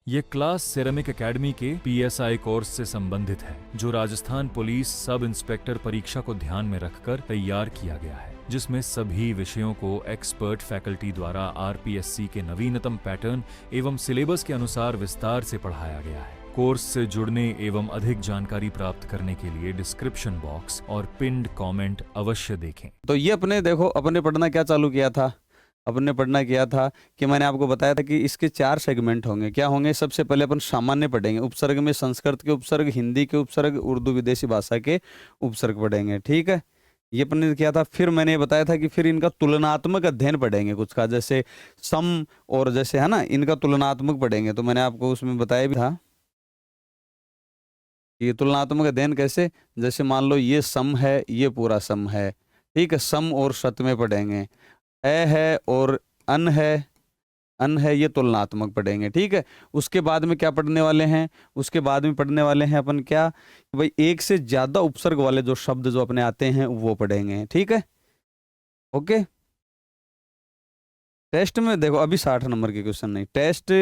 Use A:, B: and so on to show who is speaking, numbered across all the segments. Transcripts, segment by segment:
A: ये class ceramic academy के PSI course से संबंधित है, जो राजस्थान पुलिस सब इंस्पेक्टर परीक्षा को ध्यान में रखकर तैयार किया गया है, जिसमें सभी विषयों को एक्सपर्ट फैकल्टी द्वारा आरपीएससी के नवीनतम पैटर्न एवं सिलेबस के अनुसार विस्तार से पढ़ाया गया है। कोर्स से जुड़ने एवं अधिक जानकारी प्राप्त करने के लिए डिस्क्रिप्शन बॉक्स और पिन्ड कमेंट अवश्य देखें।
B: तो ये अपने देखो, अपने पढ़ना क्या चालू किया था, अपने पढ़ना किया था कि मैंने आपको बताया था कि इसके 4 सेगमेंट होंगे। क्या होंगे? सबसे पहले अपन सामान्य पढ़ेंगे, उपसर्ग में संस्कृत के उपसर्ग, हिंदी के उपसर्ग, उर्दू विदेशी भाषा के उपसर्ग पढ़ेंगे, ठीक है। ये अपन ने किया था। फिर मैंने बताया था कि फिर इनका तुलनात्मक अध्ययन पढ़ेंगे कुछ का, जैसे सम और जैसे है ना, इनका तुलनात्मक पढ़ेंगे। तो मैंने आपको उसमें बताया भी था ये तुलनात्मक अध्ययन कैसे, जैसे मान लो ये सम है, ये पूरा सम है, ठीक है। सम और शत में पढ़ेंगे। है और अन है ये तुलनात्मक पढ़ेंगे, ठीक है। उसके बाद में क्या पढ़ने वाले हैं? उसके बाद में पढ़ने वाले हैं अपन क्या, भाई एक से ज्यादा उपसर्ग वाले जो शब्द जो अपने आते हैं वो पढ़ेंगे, ठीक है। ओके। टेस्ट में देखो अभी 60 नंबर के क्वेश्चन नहीं, टेस्ट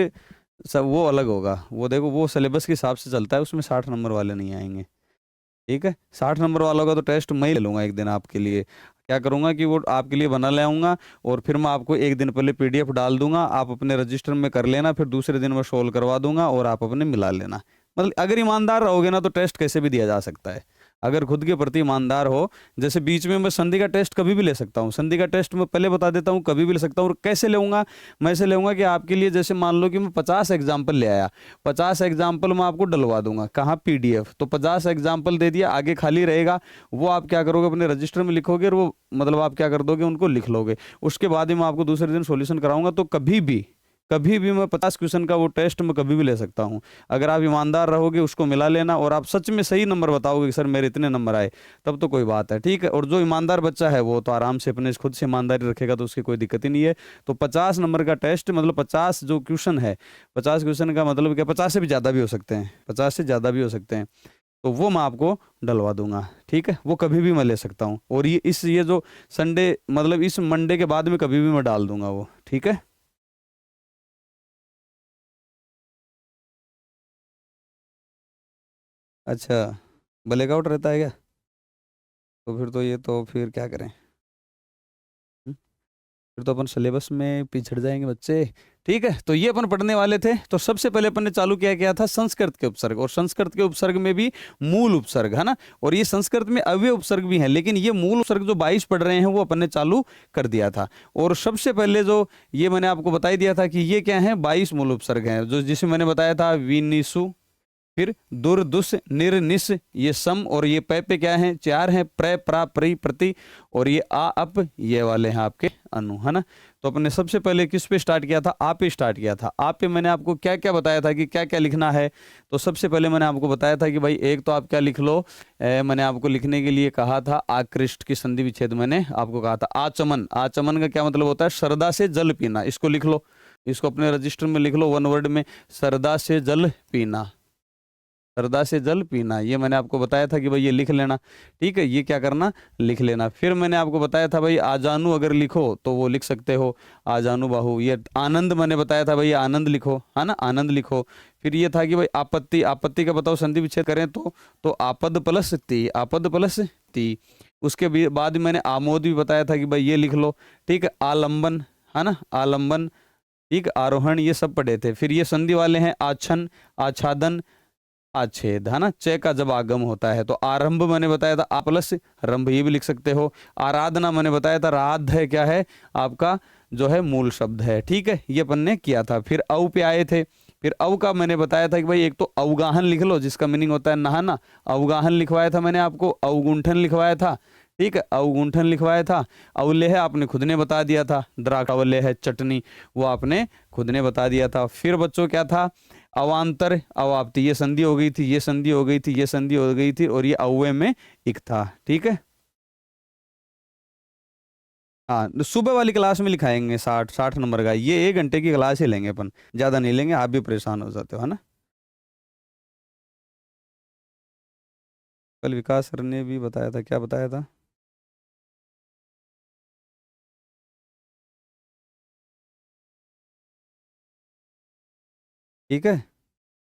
B: सब वो अलग होगा, वो देखो वो सिलेबस के हिसाब से चलता है, उसमें 60 नंबर वाले नहीं आएंगे, ठीक है। 60 नंबर वाला होगा तो टेस्ट मैं ही ले लूंगा एक दिन आपके लिए। क्या करूंगा कि वो आपके लिए बना ले आऊंगा और फिर मैं आपको एक दिन पहले पीडीएफ डाल दूंगा, आप अपने रजिस्टर में कर लेना, फिर दूसरे दिन मैं सोल्व करवा दूंगा और आप अपने मिला लेना। मतलब अगर ईमानदार रहोगे ना तो टेस्ट कैसे भी दिया जा सकता है, अगर खुद के प्रति ईमानदार हो। जैसे बीच में मैं संधि का टेस्ट कभी भी ले सकता हूँ, संधि का टेस्ट मैं पहले बता देता हूँ, कभी भी ले सकता हूँ। और कैसे लेऊंगा? मैं ऐसे लेऊंगा कि आपके लिए, जैसे मान लो कि मैं 50 एग्जाम्पल ले आया, 50 एग्जाम्पल मैं आपको डलवा दूंगा। कहाँ? पीडीएफ। तो 50 एग्जाम्पल दे दिया, आगे खाली रहेगा, वो आप क्या करोगे, अपने रजिस्टर में लिखोगे और वो मतलब आप क्या कर दोगे, उनको लिख लोगे। उसके बाद ही मैं आपको दूसरे दिन सॉल्यूशन कराऊंगा। तो कभी भी मैं 50 क्वेश्चन का वो टेस्ट मैं कभी भी ले सकता हूँ। अगर आप ईमानदार रहोगे, उसको मिला लेना और आप सच में सही नंबर बताओगे कि सर मेरे इतने नंबर आए, तब तो कोई बात है, ठीक है। और जो ईमानदार बच्चा है वो तो आराम से अपने खुद से ईमानदारी रखेगा, तो उसकी कोई दिक्कत ही नहीं है। तो 50 नंबर का टेस्ट मतलब 50 जो क्वेश्चन है, 50 क्वेश्चन का मतलब क्या, 50 से भी ज़्यादा भी हो सकते हैं, 50 से ज़्यादा भी हो सकते हैं। तो वो मैं आपको डलवा दूंगा, ठीक है। वो कभी भी मैं ले सकता हूँ। और ये जो संडे मतलब इस मंडे के बाद में कभी भी मैं डाल दूंगा वो, ठीक है। अच्छा, ब्लैकआउट रहता है क्या? तो फिर तो ये तो फिर क्या करें? हम्म? फिर तो अपन सिलेबस में पिछड़ जाएंगे बच्चे, ठीक है। तो ये अपन पढ़ने वाले थे। तो सबसे पहले अपन ने चालू किया क्या था? संस्कृत के उपसर्ग। और संस्कृत के उपसर्ग में भी मूल उपसर्ग है ना, और ये संस्कृत में अव्यय उपसर्ग भी है, लेकिन ये मूल उपसर्ग जो 22 पढ़ रहे हैं वो अपन ने चालू कर दिया था। और सबसे पहले जो ये मैंने आपको बता ही दिया था कि ये क्या है, 22 मूल उपसर्ग हैं, जो जिसे मैंने बताया था विनिसु, फिर दुर दुस निर निस, ये सम, और ये पे क्या है, 4 हैं, प्र प्रा प्री प्रति, और ये आ अप, ये वाले हैं आपके अनु, है ना। तो अपने सबसे पहले किस पे स्टार्ट किया था? आ पे स्टार्ट किया था। आ पे मैंने आपको क्या क्या बताया था कि क्या क्या लिखना है। तो सबसे पहले मैंने आपको बताया था कि भाई एक तो आप क्या लिख लो, मैंने आपको लिखने के लिए कहा था आकृष्ट की संधि विच्छेद, मैंने आपको कहा था आचमन। आचमन का क्या मतलब होता है? श्रद्धा से जल पीना। इसको लिख लो, इसको अपने रजिस्टर में लिख लो, 1 वर्ड में, श्रद्धा से जल पीना, श्रद्धा से जल पीना। ये मैंने आपको बताया था कि भाई ये लिख लेना, ठीक है। ये क्या करना? लिख लेना। फिर मैंने आपको बताया था भाई आजानु अगर लिखो तो वो लिख सकते हो, आजानु बाहु। ये आनंद मैंने बताया था भाई आनंद लिखो, है ना, आनंद लिखो। फिर ये था कि भाई आपत्ति, आपत्ति का बताओ संधि विच्छेद करें तो आपद प्लस ती, आपद प्लस ती। उसके बाद मैंने आमोद भी बताया था कि भाई ये लिख लो, ठीक है। आलंबन, है ना, आलंबन, ठीक। आरोहण, ये सब पढ़े थे। फिर ये संधि वाले हैं आच्छन, आच्छादन, अच्छेद, है ना। च का जब आगम होता है तो आरंभ मैंने बताया था आ प्लस रंभ, ये भी लिख सकते हो। आराधना मैंने बताया था राध है, क्या है आपका जो है मूल शब्द है, ठीक है। ये अपन ने किया था। फिर औ पे आए थे। फिर औ का मैंने बताया था कि भाई एक तो अवगाहन लिख लो, जिसका मीनिंग होता है नहाना, अवगाहन लिखवाया था मैंने आपको। अवगुंठन लिखवाया था, ठीक है, अवगुंठन लिखवाया था। अवलेह आपने खुद ने बता दिया था, द्राक्षावलेह चटनी, वो आपने खुद ने बता दिया था। फिर बच्चों क्या था? अवांतर अवाप्ति, ये संधि हो गई थी, ये संधि हो गई थी, ये संधि हो गई थी, और ये अव्यय में इक था, ठीक है। हाँ, तो सुबह वाली क्लास में लिखाएंगे 60 नंबर का। ये 1 घंटे की क्लास ही लेंगे अपन, ज्यादा नहीं लेंगे, आप भी परेशान हो जाते हो, है ना। कल विकास सर ने भी बताया था, क्या बताया था? ठीक है।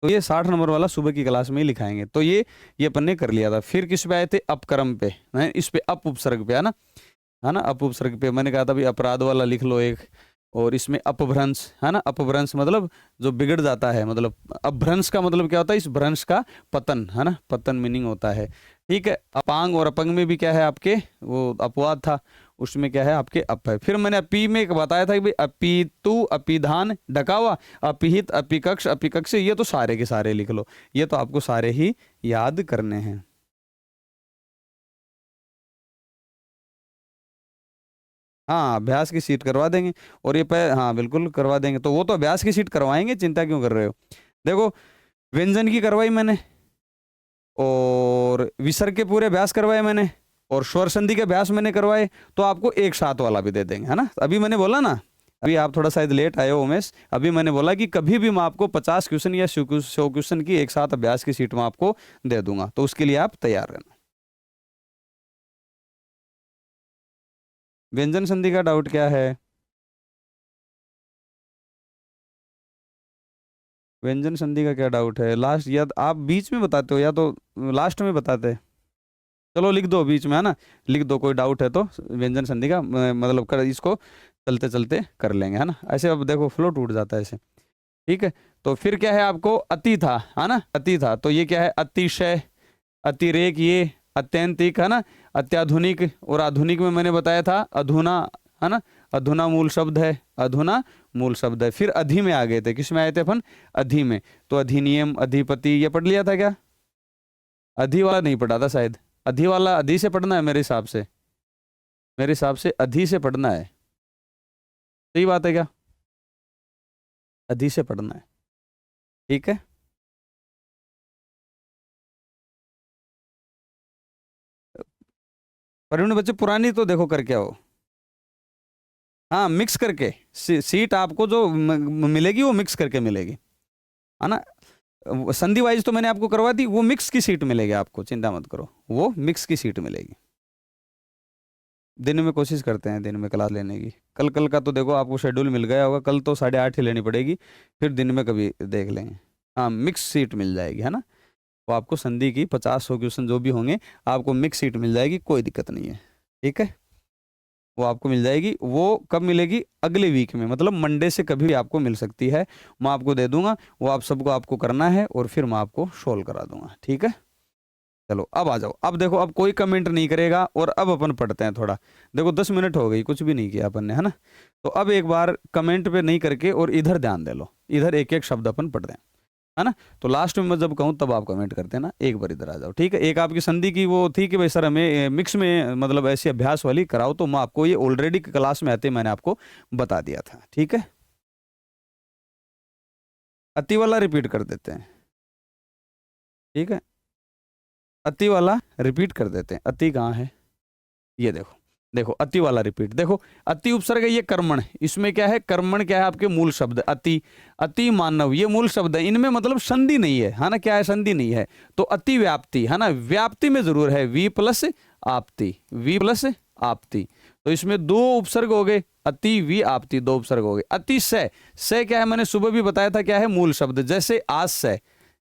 B: तो ये 60 नंबर वाला सुबह की क्लास में ही लिखाएंगे। तो ये अपन ने कर लिया था। फिर किस पे आए थे, अपक्रम पे, इस पे अप उपसर्ग पे, है ना, अप उपसर्ग पे मैंने कहा था भाई अपराध वाला लिख लो एक, और इसमें अपभ्रंश, है ना, अपभ्रंश मतलब जो बिगड़ जाता है, मतलब अपभ्रंश का मतलब क्या होता है, इस भ्रंश का पतन, है ना, पतन मीनिंग होता है। ठीक है, अपांग और अपंग में भी क्या है आपके, वो अपवाद था, उसमें क्या है आपके अप है। फिर मैंने अपी में बताया था कि भाई अपितु, अपिधान, ढका हुआ, अपिहित, अपिकक्ष, अपिकक्ष, ये तो सारे के सारे लिख लो, ये तो आपको सारे ही याद करने हैं। हाँ, अभ्यास की सीट करवा देंगे, और ये हाँ बिल्कुल करवा देंगे। तो वो तो अभ्यास की सीट करवाएंगे, चिंता क्यों कर रहे हो। देखो, व्यंजन की करवाई मैंने, और विसर्ग के पूरे अभ्यास करवाए मैंने, और स्वर संधि के अभ्यास मैंने करवाए। तो आपको एक साथ वाला भी दे देंगे, है ना। अभी मैंने बोला ना, अभी आप थोड़ा शायद लेट आए हो उमेश, अभी मैंने बोला कि कभी भी मैं आपको 50 क्वेश्चन या 100 क्वेश्चन की एक साथ अभ्यास की सीट में आपको दे दूंगा, तो उसके लिए आप तैयार रहना। व्यंजन संधि का डाउट क्या है, व्यंजन संधि का क्या डाउट है लास्ट, या तो आप बीच में बताते हो या तो लास्ट में बताते हैं। चलो लिख दो बीच में, है ना, लिख दो, कोई डाउट है तो व्यंजन संधि का मतलब कर, इसको चलते चलते कर लेंगे, है ना। ऐसे अब देखो फ्लो टूट जाता है ऐसे। ठीक है, तो फिर क्या है आपको अति था, है ना, अति था, तो ये क्या है, अतिशय, अतिरेक, ये अत्यंतिक, है ना, अत्याधुनिक, और आधुनिक में मैंने बताया था अधुना, है ना, अधुना मूल शब्द है, अधुना मूल शब्द है। फिर अधि में आ गए थे, किस में आए थे अपन, अधि में, तो अधिनियम, अधिपति, ये पढ़ लिया था क्या, अधि वाला नहीं पढ़ा था शायद, अधि वाला अधि से पढ़ना है मेरे हिसाब से, मेरे हिसाब से अधि से पढ़ना है, सही बात है क्या, अधि से पढ़ना है। ठीक है, पर बच्चे पुरानी तो देखो करके आओ, हाँ मिक्स करके, सीट आपको जो मिलेगी वो मिक्स करके मिलेगी, है ना। संधि वाइज तो मैंने आपको करवा दी, वो मिक्स की सीट मिलेगी आपको, चिंता मत करो, वो मिक्स की सीट मिलेगी। दिन में कोशिश करते हैं दिन में क्लास लेने की, कल कल का तो देखो आपको शेड्यूल मिल गया होगा, कल तो 8:30 ही लेनी पड़ेगी, फिर दिन में कभी देख लेंगे। हाँ मिक्स सीट मिल जाएगी, है ना, वो आपको संधि की 50-100 क्वेश्चन जो भी होंगे आपको मिक्स सीट मिल जाएगी, कोई दिक्कत नहीं है। ठीक है, वो आपको मिल जाएगी, वो कब मिलेगी, अगले वीक में, मतलब मंडे से कभी भी आपको मिल सकती है, मैं आपको दे दूंगा, वो आप सबको आपको करना है, और फिर मैं आपको सोल्व करा दूंगा। ठीक है, चलो अब आ जाओ, अब देखो अब कोई कमेंट नहीं करेगा, और अब अपन पढ़ते हैं थोड़ा। देखो 10 मिनट हो गई, कुछ भी नहीं किया अपन ने, है ना। तो अब एक बार कमेंट पे नहीं करके और इधर ध्यान दे लो, इधर एक एक शब्द अपन पढ़ते हैं, है ना। तो लास्ट में मैं जब कहूँ तब आप कमेंट करते हैं ना, एक बार इधर आ जाओ। ठीक है, एक आपकी संधि की वो थी कि भाई सर हमें मिक्स में मतलब ऐसी अभ्यास वाली कराओ, तो मैं आपको ये ऑलरेडी क्लास में आते मैंने आपको बता दिया था। ठीक है, अति वाला रिपीट कर देते हैं। ठीक है, अति वाला रिपीट कर देते हैं। अति कहाँ है, ये देखो, देखो अति वाला रिपीट, देखो अति उपसर्ग है, ये कर्मण, इसमें क्या है, कर्मण क्या है आपके मूल शब्द अति, अति मानव, ये मूल शब्द है, इनमें मतलब संधि नहीं है ना, क्या है, संधि नहीं है। तो अति व्याप्ति, है ना, व्याप्ति में जरूर है, वी प्लस आपति, वी प्लस आपति, तो इसमें दो उपसर्ग हो गए, अति वी आपति, दो उपसर्ग हो गए। अतिशय, से क्या है, मैंने सुबह भी बताया था क्या है, मूल शब्द, जैसे आशय,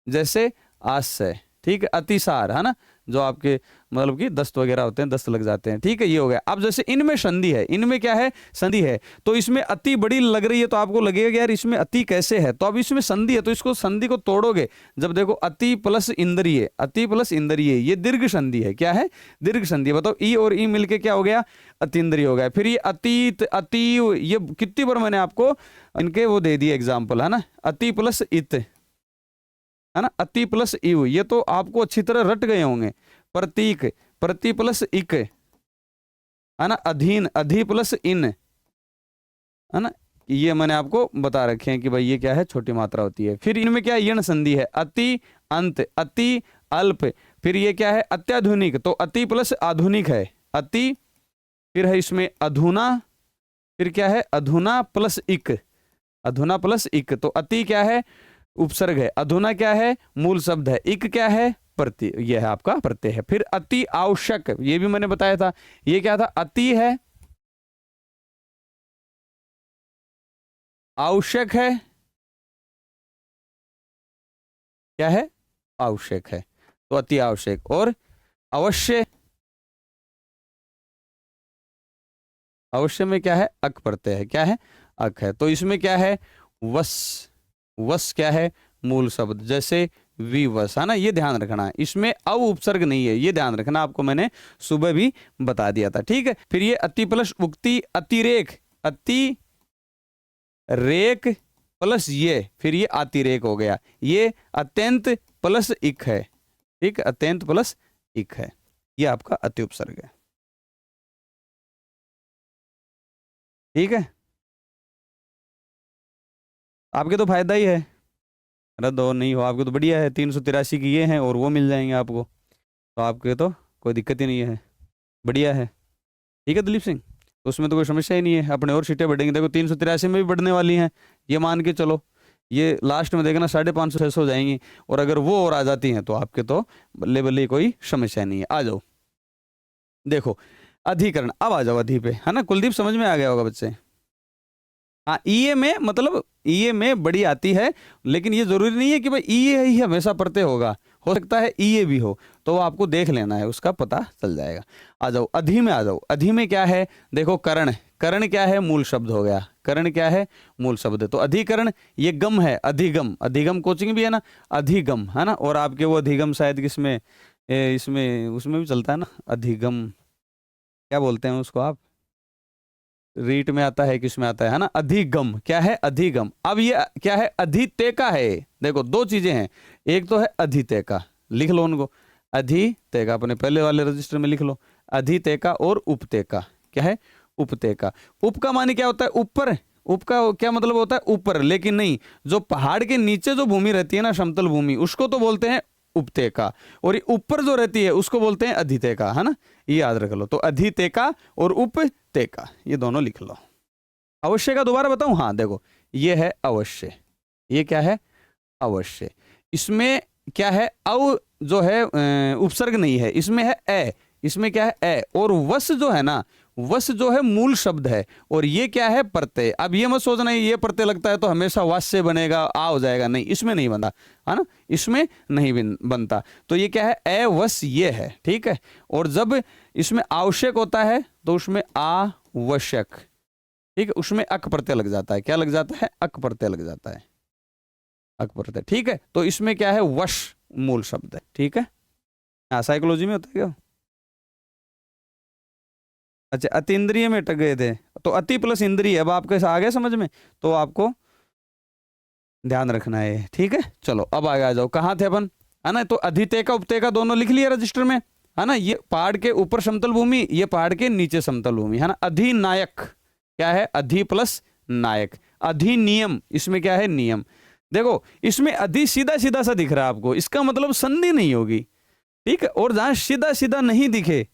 B: जैसे आशय। ठीक है, अतिसार, है ना, जो आपके मतलब कि दस्त वगैरह होते हैं, दस्त लग जाते हैं। ठीक है, ये हो गया। अब जैसे इनमें संधि है, इनमें क्या है, संधि है, तो इसमें अति बड़ी लग रही है, तो आपको लगेगा कि यार इसमें अति कैसे है, तो अब इसमें संधि है, तो इसको संधि को तोड़ोगे जब, देखो अति प्लस इंद्रिय, अति प्लस इंद्रिय, ये दीर्घ संधि है, क्या है, दीर्घ संधि। बताओ ई और ई मिलके क्या हो गया, अतीन्द्रिय हो गया। फिर ये अतीत, अति, ये कितनी बार मैंने आपको इनके वो दे दिए एग्जाम्पल, है ना, अति प्लस इत, है ना, अति प्लस इव, ये तो आपको अच्छी तरह रट गए होंगे। प्रतीक, प्रति प्लस इक, है ना, अधीन, अधि प्लस इन, है ना, ये मैंने आपको बता रखे हैं कि भाई ये क्या है, छोटी मात्रा होती है। फिर इनमें क्या है, यण संधि है, अति अंत, अति अल्प। फिर ये क्या है, अत्याधुनिक, तो अति प्लस आधुनिक है, अति, फिर है इसमें अधुना, फिर क्या है, अधुना प्लस इक, अधुना प्लस इक, तो अति क्या है, उपसर्ग है, अधुना क्या है, मूल शब्द है, इक क्या है, प्रत्यय, यह है आपका प्रत्यय है। फिर अति आवश्यक, ये भी मैंने बताया था, ये क्या था, अति है, आवश्यक है, क्या है, आवश्यक है, तो अति आवश्यक। और अवश्य, अवश्य में क्या है, अक प्रत्यय है, क्या है, अक है। तो इसमें क्या है, वश, वश क्या है, मूल शब्द, जैसे विवश, है ना, ये ध्यान रखना है, इसमें अ उपसर्ग नहीं है, ये ध्यान रखना, आपको मैंने सुबह भी बता दिया था, ठीक है। फिर ये अति प्लस उक्ति, अतिरेक, अतिरेक प्लस ये, फिर ये अतिरेक हो गया, ये अत्यंत प्लस इक है, ठीक, अत्यंत प्लस इक है, ये आपका अति उपसर्ग है, ठीक है। आपके तो फायदा ही है, रद्द और नहीं हो आपके तो बढ़िया है, 383 की ये हैं और वो मिल जाएंगे आपको, तो आपके तो कोई दिक्कत ही नहीं है, बढ़िया है, ठीक है दिलीप सिंह। तो उसमें तो कोई समस्या ही नहीं है, अपने और सीटें बढ़ेंगी, देखो 383 में भी बढ़ने वाली हैं, ये मान के चलो, ये लास्ट में देखना 550 600 हो जाएंगी, और अगर वो और आ जाती हैं तो आपके तो बल्ले बल्ले कोई समस्या नहीं है। आ जाओ, देखो अधिकरण, अब आ जाओ अधि पे, है ना, कुलदीप समझ में आ गया होगा बच्चे। हाँ, ईए में मतलब ईए में बड़ी आती है, लेकिन ये जरूरी नहीं है कि भाई ईए ही हमेशा प्रत्यय होगा, हो सकता है ईए भी हो, तो वो आपको देख लेना है, उसका पता चल जाएगा। आ जाओ अधि में, आ जाओ अधि में क्या है, देखो करण, करण क्या है, मूल शब्द हो गया, करण क्या है, मूल शब्द है, तो अधिकरण, ये गम है, अधिगम, अधिगम कोचिंग भी है ना, अधिगम, है ना, और आपके वो अधिगम शायद किसमें, इसमें उसमें भी चलता है ना, अधिगम क्या बोलते हैं उसको आप, रीट में आता है, किस में आता है ना, अधिगम, क्या है, अधिगम। अब ये क्या है, अधितेका है, देखो दो चीजें हैं, एक तो है अधितेका, लिख लो उनको, अधितेका अपने पहले वाले रजिस्टर में लिख लो, अधितेका और उपतेका, क्या है, उपतेका। उप का माने क्या होता है, ऊपर, उप का क्या मतलब होता है, ऊपर, लेकिन नहीं, जो पहाड़ के नीचे जो भूमि रहती है ना, समतल भूमि, उसको तो बोलते हैं उपतेका, और ये ऊपर जो रहती है उसको बोलते हैं अधितेका, है ना, ये याद रख लो। तो अधितेका और उपतेका ये दोनों लिख लो। अवश्य का दोबारा बताऊं, हाँ देखो ये है अवश्य, ये क्या है, अवश्य, इसमें क्या है, अव जो है उपसर्ग नहीं है, इसमें है ए, इसमें क्या है ए, और वश जो है ना, वश जो है मूल शब्द है, और ये क्या है, प्रत्यय। अब ये मत सोचना ये प्रत्यय लगता है तो हमेशा वश से बनेगा, आ हो जाएगा, नहीं, इसमें नहीं बनता, है ना, इसमें नहीं बनता, तो ये क्या है, ए वश ये है, ठीक है। और जब इसमें आवश्यक होता है तो उसमें आवश्यक, ठीक है, उसमें अक प्रत्यय लग जाता है, क्या लग जाता है, अक प्रत्यय लग जाता है, अक प्रत्यय, ठीक है। तो इसमें क्या है, वश मूल शब्द है, ठीक है। हाँ, साइकोलॉजी में होता है क्या, अच्छा अतीन्द्रिय में अटक गए थे, तो अति प्लस इंद्रिय, अब आपके आ गया समझ में, तो आपको ध्यान रखना है, ठीक है। चलो अब आगे आ जाओ, कहाँ थे अपन, है ना, तो अधितेका उपतेका दोनों लिख लिया रजिस्टर में, है ना, ये पहाड़ के ऊपर समतल भूमि, ये पहाड़ के नीचे समतल भूमि, है ना। अधिनायक क्या है, अधि प्लस नायक, अधिनियम, इसमें क्या है, नियम, देखो इसमें अधि सीधा सीधा सा दिख रहा है आपको, इसका मतलब संधि नहीं होगी, ठीक है। और जहां सीधा सीधा नहीं दिखे,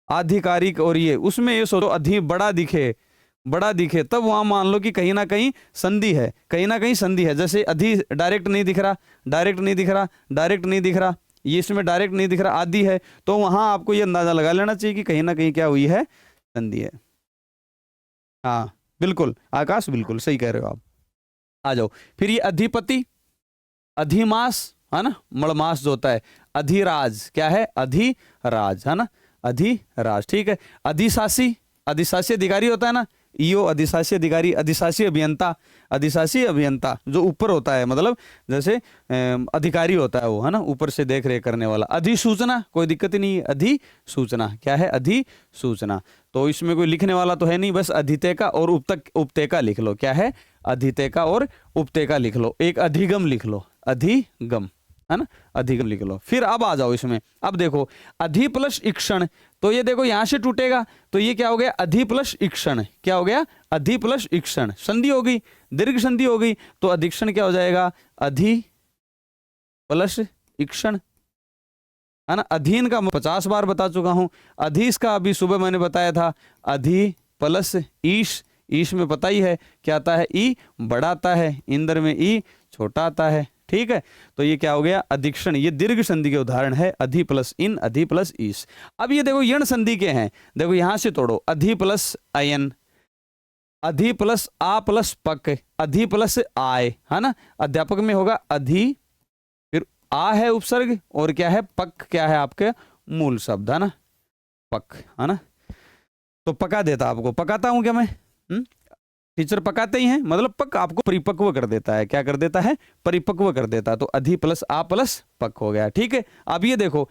B: आधिकारिक और ये, उसमें ये सोचो अधि बड़ा दिखे, बड़ा दिखे, तब वहां मान लो कि कहीं ना कहीं संधि है, कहीं ना कहीं संधि है। जैसे अधि डायरेक्ट नहीं दिख रहा, डायरेक्ट नहीं दिख रहा, डायरेक्ट नहीं दिख रहा, ये इसमें डायरेक्ट नहीं दिख रहा, आदि है, तो वहां आपको ये अंदाजा लगा लेना चाहिए कि कहीं ना कहीं क्या हुई है, संधि है। हाँ बिल्कुल आकाश, बिल्कुल सही कह रहे हो आप। आ जाओ, फिर ये अधिपति, अधिमास, है ना, मड़मास जो होता है, अधिराज क्या है, अधिराज, है ना, अधिराज, ठीक है। अधिशासी, अधिशासी अधिकारी होता है ना, ईओ अधिशासी अधिकारी, अधिशासी अभियंता, अधिशासी अभियंता जो ऊपर होता है, मतलब जैसे अधिकारी होता है वो, है ना, ऊपर से देख रेख करने वाला। अधिसूचना, कोई दिक्कत ही नहीं है, अधिसूचना क्या है, अधिसूचना, तो इसमें कोई लिखने वाला तो है नहीं, बस अधितेका और उपतेका लिख लो, क्या है, अधितेका और उपतेका लिख लो, एक अधिगम लिख लो, अधिगम, है ना, अधिगम लिख लो। फिर अब आ जाओ इसमें, अब देखो अधि प्लस इक्षण, तो ये देखो यहां से टूटेगा, तो ये क्या हो गया, अधि प्लस इक्षण, क्या हो गया, अधि प्लस इक्षण, संधि हो गई, दीर्घ संधि हो गई, तो अधिक्षण क्या हो जाएगा, अधि प्लस इक्षण, है ना। अधीन का 50 बार बता चुका हूं, अधीश का अभी सुबह मैंने बताया था, अधि प्लस ईश, ईश में पता ही है क्या आता है, ई बड़ा आता है, इंद्र में ई छोटा आता है, ठीक है। तो ये क्या हो गया, अधिक्षण, ये दीर्घ संधि के उदाहरण है, अधि प्लस इन, अधि प्लस ईश। अब ये देखो यण संधि के हैं, देखो यहां से तोड़ो, अधि प्लस अयन, अधि प्लस आ प्लस पक, अधि प्लस आय, है ना, अध्यापक में होगा अधि, फिर आ है उपसर्ग और क्या है पक, क्या है आपके मूल शब्द, है ना, पक, है ना। तो पका देता, आपको पकाता हूं क्या मैं, टीचर पकाते ही हैं, मतलब पक आपको परिपक्व कर देता है, क्या कर देता है, परिपक्व कर देता है। तो अधि प्लस आ प्लस पक हो गया, ठीक है। अब ये देखो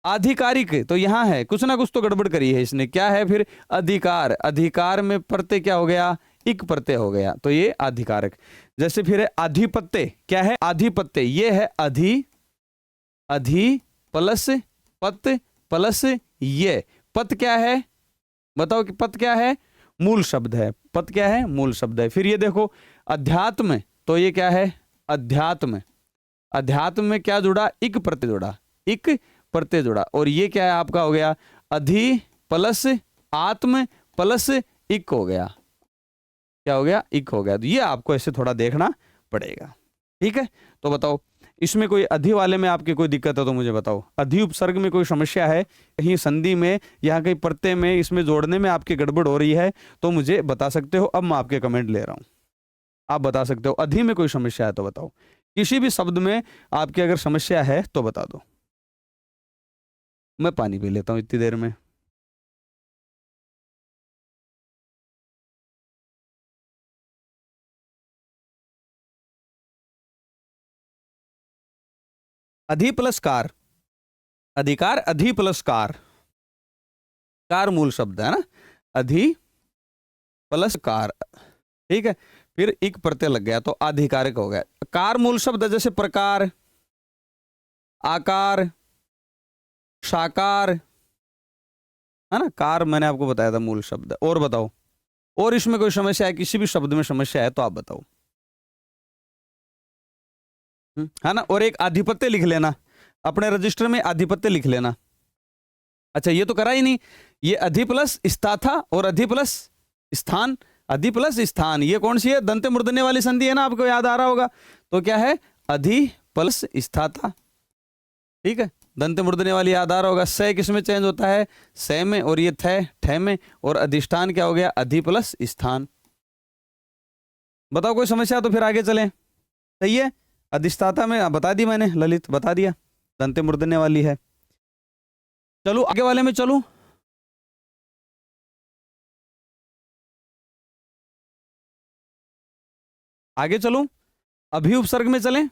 B: आधिकारिक, तो यहां है कुछ ना कुछ तो गड़बड़ करी है इसने, क्या है फिर अधिकार, अधिकार में प्रत्यय क्या हो गया, इक प्रत्यय हो गया, तो ये आधिकारक। जैसे फिर है आधिपत्य, क्या है आधिपत्य, ये है अधि, अधि प्लस पत प्लस ये, पत क्या है बताओ कि पत क्या है, मूल शब्द है, पत क्या है, मूल शब्द है। फिर ये देखो अध्यात्म, तो ये क्या है अध्यात्म, अध्यात्म में क्या जुड़ा, इक प्रत्यय जुड़ा, इक प्रत्यय जुड़ा, और ये क्या है आपका हो गया अधि प्लस आत्म प्लस इक हो गया, क्या हो गया, इक हो गया। तो ये आपको ऐसे थोड़ा देखना पड़ेगा, ठीक है। तो बताओ इसमें कोई अधि वाले में आपकी कोई दिक्कत है तो मुझे बताओ, अधि उपसर्ग में कोई समस्या है, कहीं संधि में या कहीं प्रत्यय में इसमें जोड़ने में आपकी गड़बड़ हो रही है तो मुझे बता सकते हो। अब मैं आपके कमेंट ले रहा हूं, आप बता सकते हो अधि में कोई समस्या है तो बताओ, किसी भी शब्द में आपकी अगर समस्या है तो बता दो। मैं पानी पी लेता हूं इतनी देर में। अधि प्लस कार, अधिकार, अधि प्लस कार, कार मूल शब्द है ना, अधि प्लस कार, ठीक है। फिर एक प्रत्यय लग गया तो आधिकारिक हो गया। कार मूल शब्द है, जैसे प्रकार, आकार, साकार, है ना, कार मैंने आपको बताया था मूल शब्द। और बताओ, और इसमें कोई समस्या है, किसी भी शब्द में समस्या है तो आप बताओ, है ना। और एक आधिपत्य लिख लेना, अपने रजिस्टर में आधिपत्य लिख लेना। अच्छा ये तो करा ही नहीं, ये अधि प्लस स्था था और अधि प्लस स्थान, अधि प्लस स्थान, ये कौन सी है, दंते मूर्धन्य वाली संधि है ना, आपको याद आ रहा होगा। तो क्या है अधि प्लस स्था था, ठीक है, दंते मूर्धन्य वाली याद आ रहा होगा। स किस में चेंज होता है, स में, और ये ठ में, और अधिष्ठान क्या हो गया अधि प्लस स्थान। बताओ कोई समस्या तो फिर आगे चलें, सही है। अधिष्ठाता में बता दी मैंने, ललित बता दिया, दंते मूर्धन्य वाली है। चलो आगे वाले में चलूं, आगे चलूं, अभी उपसर्ग में चलें।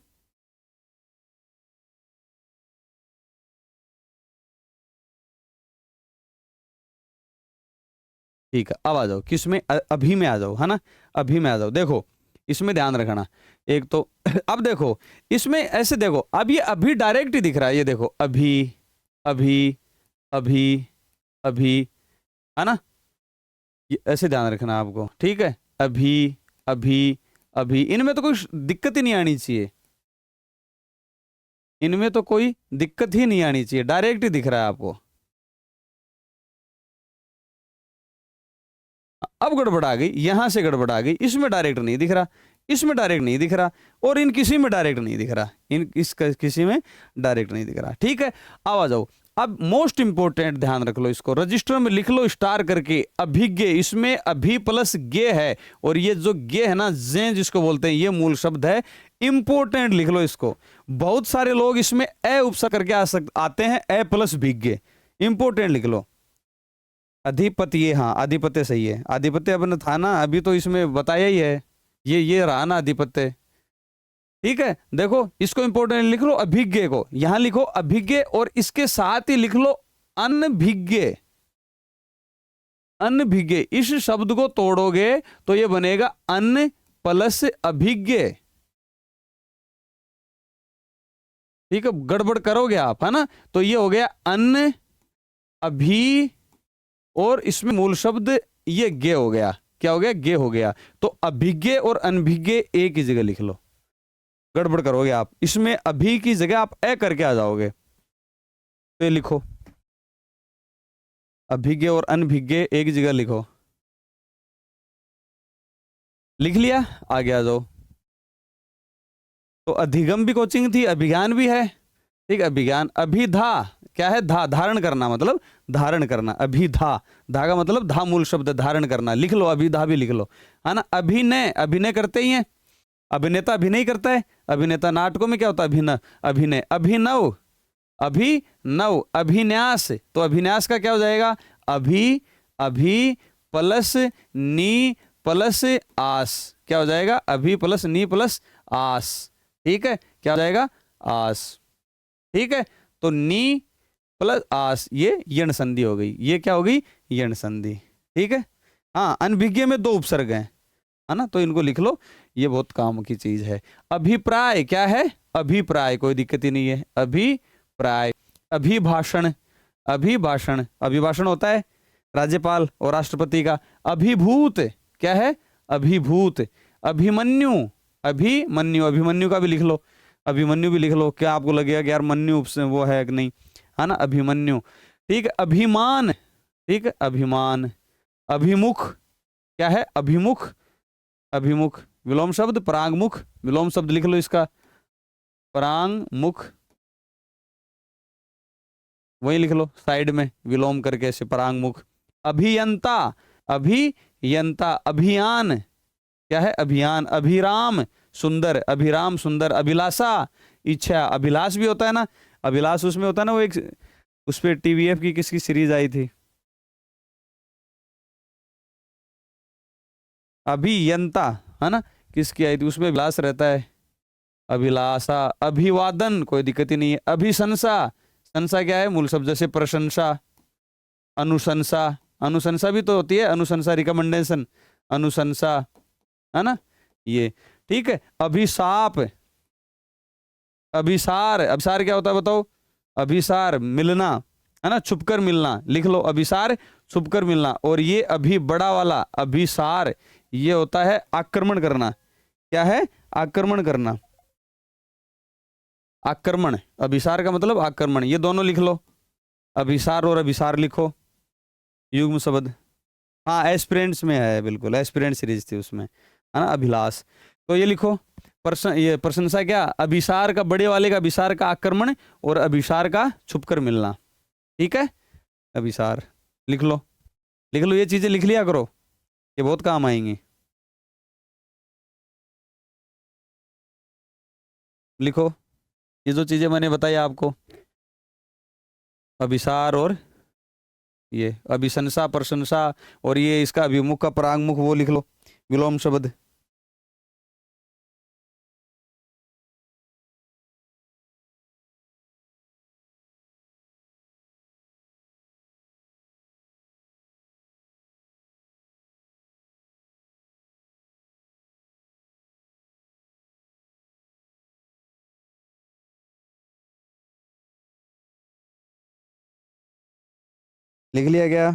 B: ठीक है, अब आ जाओ किस में, अभी में आ जाओ, है ना, अभी में आ जाओ। देखो इसमें ध्यान रखना, एक तो अब देखो इसमें ऐसे देखो, अब ये अभी डायरेक्ट ही दिख रहा है, ये देखो अभी, अभी, अभी, अभी, है ना, ये ऐसे ध्यान रखना आपको, ठीक है। अभी, अभी, अभी, इनमें तो कोई दिक्कत ही नहीं आनी चाहिए, इनमें तो कोई दिक्कत ही नहीं आनी चाहिए, डायरेक्ट ही दिख रहा है आपको। अब गड़बड़ आ गई, यहां से गड़बड़ आ गई, इसमें डायरेक्ट नहीं दिख रहा, इसमें डायरेक्ट नहीं दिख रहा, और इन किसी में डायरेक्ट नहीं दिख रहा, इन इस किसी में डायरेक्ट नहीं दिख रहा, ठीक है। अब आ जाओ, अब मोस्ट इंपोर्टेंट ध्यान रख लो, इसको रजिस्टर में लिख लो स्टार करके, अभिज्ञ, इसमें अभी प्लस गे है, और ये जो गे है ना, जे जिसको बोलते हैं, ये मूल शब्द है, इंपोर्टेंट लिख लो इसको। बहुत सारे लोग इसमें ए उपसर्ग करके आते हैं, ए प्लस भिज्ञ, इंपोर्टेंट लिख लो। अधिपत्य, हाँ आधिपत्य सही है, आधिपत्य अपन था ना, अभी तो इसमें बताया ही है, ये रहा ना आधिपत्य, ठीक है। देखो इसको इंपोर्टेंट लिख लो, अभिज्ञ को यहां लिखो अभिज्ञ, और इसके साथ ही लिख लो अनभिज्ञ, अनभिज्ञ, इस शब्द को तोड़ोगे तो ये बनेगा अन प्लस अभिज्ञ, ठीक है, गड़बड़ करोगे आप, है ना। तो ये हो गया अन अभी, और इसमें मूल शब्द ये गे हो गया, क्या हो गया, गे हो गया। तो अभिज्ञ और अनभिज्ञ एक ही जगह लिख लो, गड़बड़ करोगे आप, इसमें अभी की जगह आप ए करके आ जाओगे, तो ये लिखो अभिज्ञ और अनभिज्ञ एक जगह लिखो, लिख लिया, आगे आ जाओ। तो अधिगम भी कोचिंग थी, अभिज्ञान भी है, ठीक है, अभिज्ञान। अभिधा क्या है, धा, धारण करना, मतलब धारण करना, अभिधा, धा का मतलब धा मूल शब्द धारण करना, लिख लो, अभिधा भी लिख लो, है ना। अभिनय, अभिनय करते ही हैं, अभिनेता अभिनय करता है, अभिनेता, नाटकों में क्या होता है? अभिनय, अभिनय, अभिनव, अभिनव, अभिन्यास, तो अभिन्यास का क्या हो जाएगा? अभी, अभी प्लस नी प्लस आस, क्या हो जाएगा? अभी प्लस नी प्लस आस, ठीक है, क्या हो जाएगा? आस, ठीक है। तो नी प्लस आस, ये यण संधि हो गई, ये क्या हो गई? यण संधि, ठीक है। हाँ, अनभिज्ञ में 2 उपसर्ग हैं, है ना, तो इनको लिख लो, ये बहुत काम की चीज है। अभिप्राय क्या है? अभिप्राय, कोई दिक्कत ही नहीं है, अभिप्राय। अभिभाषण, अभिभाषण, अभिभाषण होता है राज्यपाल और राष्ट्रपति का। अभिभूत क्या है? अभिभूत। अभिमन्यु, अभिमन्यु, अभिमन्यु का भी लिख लो, अभिमन्यु भी लिख लो। क्या आपको लगेगा कि यार मन्यु वो है कि नहीं, है ना, अभिमन्यु, ठीक है। अभिमान, ठीक है, अभिमान। अभिमुख क्या है? अभिमुख, अभिमुख विलोम शब्द, परांगमुख, विलोम शब्द लिख लो इसका, परांगमुख, वही लिख लो साइड में विलोम करके ऐसे, परांगमुख। अभियंता, अभियंता। अभियान क्या है? अभियान। अभिराम सुंदर, अभिराम सुंदर। अभिलाषा इच्छा, अभिलाष भी होता है ना, अभिलाष उसमें होता है ना, वो एक उस पे टीवीएफ की किसकी सीरीज आई थी, अभियंता, है ना, किसकी आई थी, उसमें अभिलाष रहता है, अभिलाषा। अभिवादन, कोई दिक्कत ही नहीं है। अभिशंसा, शंसा क्या है? मूल शब्द से प्रशंसा। अनुशंसा, अनुशंसा भी तो होती है, अनुशंसा रिकमेंडेशन, अनुशंसा, है ना, ये ठीक है। अभिशाप, अभिसार, अभिसार क्या होता है बताओ? अभिसार मिलना, है ना, छुपकर मिलना, लिख लो अभिसार, छुपकर मिलना। और ये अभी बड़ा वाला अभिसार, ये होता है आक्रमण करना। क्या है? आक्रमण करना, आक्रमण। अभिसार का मतलब आक्रमण, ये दोनों लिख लो, अभिसार और अभिसार लिखो, युग्म शब्द। हाँ, एस्पिरेंट्स में है, बिल्कुल एस्पिरेंट सीरीज थी उसमें, है ना, अभिलाष। तो ये लिखो, ये प्रशंसा क्या? अभिसार का, बड़े वाले का अभिसार का आक्रमण, और अभिसार का छुपकर मिलना, ठीक है। अभिसार लिख लो, लिख लो, ये चीजें लिख लिया करो, ये बहुत काम आएंगी। लिखो ये जो चीजें मैंने बताई आपको, अभिसार और ये अभिशंसा, प्रशंसा, और ये इसका अभिमुख का परांगमुख, वो लिख लो, विलोम शब्द। लिख लिया क्या?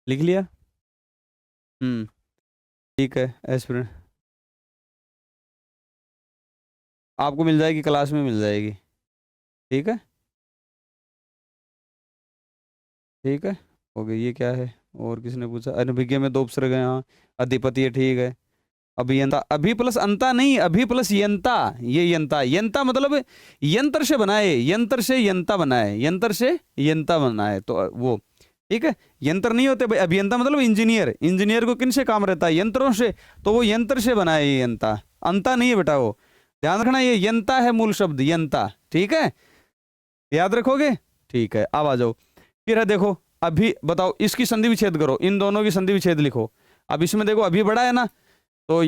B: लिख लिया, ठीक है। एस्पिरेंट आपको मिल जाएगी, क्लास में मिल जाएगी, ठीक है, ठीक है, हो गई। ये क्या है? और किसने पूछा? अनभिज्ञ में 2 उपसर्ग हैं, हाँ। अधिपति है, ठीक है। अभियंता, अभी प्लस अंता नहीं, अभी प्लस यंता, ये यंता, यंता मतलब यंत्र से बनाए, यंत्र से यंता बनाए, यंत्र से यंता बनाए, तो वो ठीक है। यंत्र नहीं होते भाई, अभियंता मतलब इंजीनियर, इंजीनियर को किन से काम रहता है? यंत्रों से, तो वो यंत्र से बनाए, ये यंता, अंता नहीं है बेटा, वो ध्यान रखना, ये यंता है मूल शब्द, यंता, ठीक है, याद रखोगे, ठीक है। अब आ जाओ, फिर है देखो, अभी बताओ, इसकी संधि विच्छेद करो, इन दोनों की संधि विच्छेद लिखो। अब इसमें देखो अभी बड़ा है ना, तो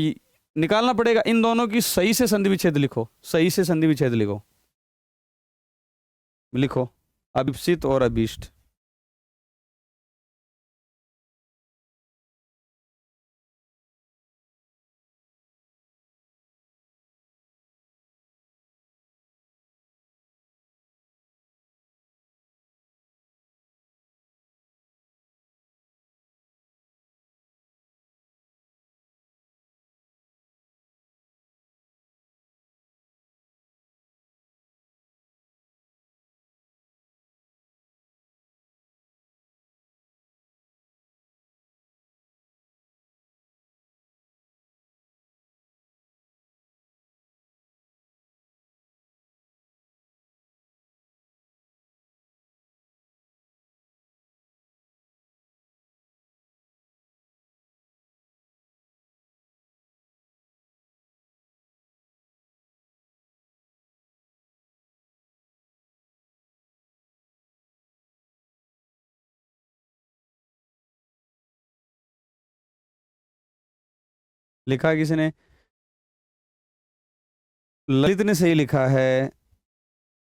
B: निकालना पड़ेगा, इन दोनों की सही से संधि विच्छेद लिखो, सही से संधि विच्छेद लिखो, लिखो अभिप्सित और अभीष्ट। लिखा किसने? ललित ने सही लिखा है।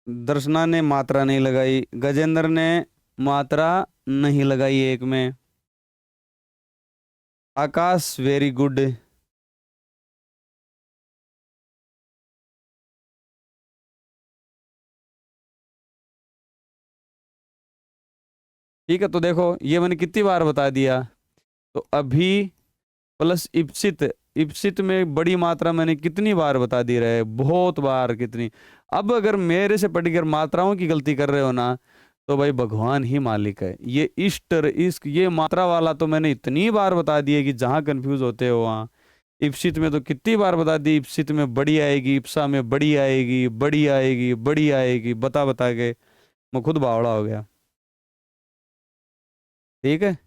B: दर्शना ने मात्रा नहीं लगाई, गजेंद्र ने मात्रा नहीं लगाई एक में। आकाश वेरी गुड। ठीक है, तो देखो ये मैंने कितनी बार बता दिया। तो अभी प्लस इप्सित, इप्सित में बड़ी मात्रा मैंने कितनी बार बता दी रहे, बहुत बार। कितनी। अब अगर मेरे से पढ़कर मात्राओं की गलती कर रहे हो ना, तो भाई भगवान ही मालिक है। ये इष्ट इश्क ये मात्रा वाला तो मैंने इतनी बार बता दिया कि जहां कंफ्यूज होते हो वहां। इप्सित में तो कितनी बार बता दी, इप्सित में बड़ी आएगी, इप्सा में बड़ी आएगी, बड़ी आएगी, बड़ी आएगी, बता बता के मैं खुद बावड़ा हो गया। ठीक है,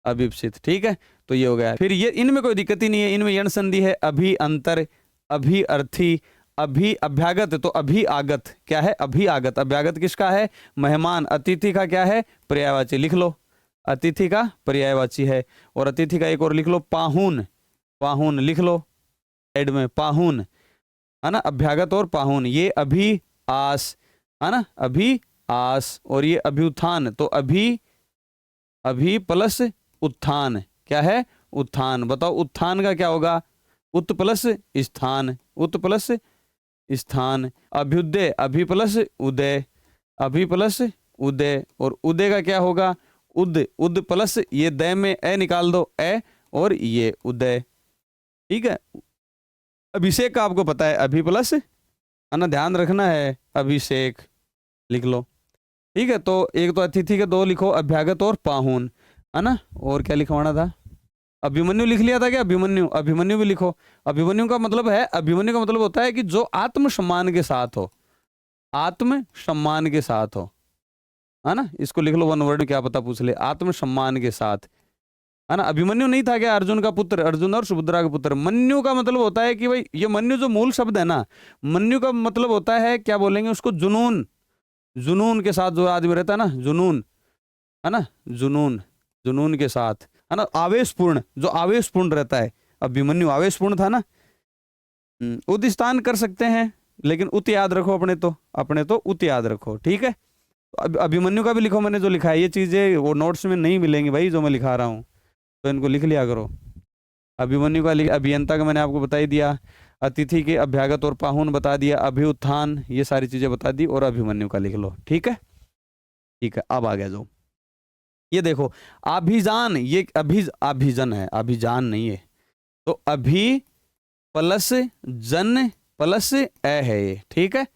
B: अभिप्सित। ठीक है, तो ये हो गया। फिर ये इनमें कोई दिक्कत ही नहीं है, इनमें यण संधि है। अभी अंतर, अभी अर्थी, अभी अभ्यागत। तो अभी आगत क्या है? अभी आगत। अभ्यागत किसका है? मेहमान। अतिथि का क्या है? पर्यायवाची। लिख लो, अतिथि का पर्यायवाची है। और अतिथि का एक और लिख लो, पाहुन। पाहुन लिख लो साइड में, पाहुन, है ना। अभ्यागत और पाहुन, ये अभी आस, है ना, अभी आस। और ये अभ्युत्थान, तो अभी, अभी प्लस उत्थान, क्या है? उत्थान। बताओ उत्थान का क्या होगा? उत प्लस स्थान, उत प्लस स्थान। अभ्युदय, अभी प्लस उदय, अभी प्लस उदय। और उदय का क्या होगा? उद, उद प्लस ये दय में ए निकाल दो, ए, और ये उदय। ठीक है, अभिषेक का आपको पता है, अभी प्लस, है ना, ध्यान रखना है, अभिषेक लिख लो। ठीक है, तो एक तो अतिथि के दो लिखो, अभ्यागत और पाहुन, है ना। और क्या लिखवाना था? अभिमन्यु लिख लिया था क्या? अभिमन्यु, अभिमन्यु भी लिखो। अभिमन्यु का मतलब है, अभिमन्यु का मतलब होता है कि जो आत्मसम्मान के साथ हो, आत्मसम्मान के साथ हो, है ना। इसको लिख लो वन वर्ड में, क्या पता पूछ ले, आत्मसम्मान के साथ, है ना। अभिमन्यु नहीं था क्या अर्जुन का पुत्र? अर्जुन और सुभद्रा का पुत्र। मन्यु का मतलब होता है कि भाई, ये मन्यु जो मूल शब्द है ना, मन्यु का मतलब होता है, क्या बोलेंगे उसको? जुनून। जुनून के साथ जो आदमी रहता है ना, जुनून, है ना, जुनून, जुनून के साथ, है ना, आवेशपूर्ण, जो आवेशपूर्ण रहता है। अभिमन्यु आवेशपूर्ण था ना। उदिस्थान कर सकते हैं, लेकिन उत याद रखो अपने तो, अपने तो उत याद रखो। ठीक है, तो अभिमन्यु का भी लिखो, मैंने जो लिखा है। ये चीजें वो नोट्स में नहीं मिलेंगी भाई, जो मैं लिखा रहा हूँ, तो इनको लिख लिया करो। अभिमन्यु का अभियंता का मैंने आपको बता ही दिया। अतिथि के अभ्यागत और पाहुन बता दिया। अभ्युत्थान, ये सारी चीजें बता दी। और अभिमन्यु का लिख लो। ठीक है, ठीक है, अब आ गया जो ये देखो, अभिजान, ये अभिजन है, अभिजान नहीं है। तो अभी प्लस जन प्लस ए है ये। ठीक है,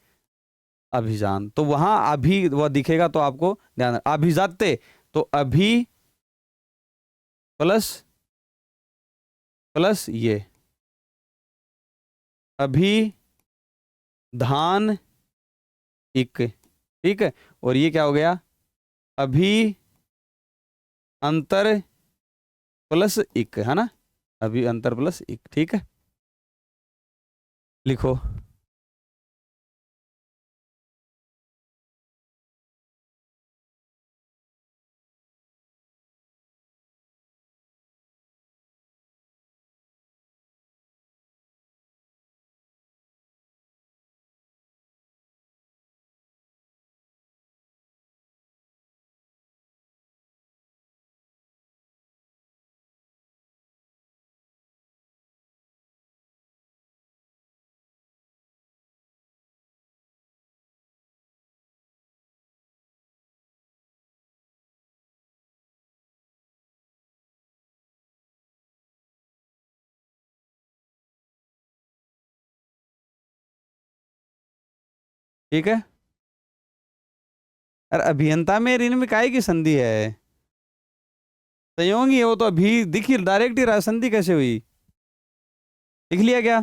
B: अभिजान, तो वहां अभी वह दिखेगा, तो आपको ध्यान। अभिजाते, तो अभी प्लस, प्लस ये अभी धान इक। ठीक है, और ये क्या हो गया? अभी अंतर प्लस इक, है ना, अभी अंतर प्लस इक। ठीक है, लिखो। ठीक है, अरे अभियंता में ऋण में काय की संधि है? संयोगी है वो, तो अभी दिखी डायरेक्ट ही रहा, संधि कैसे हुई? लिख लिया क्या?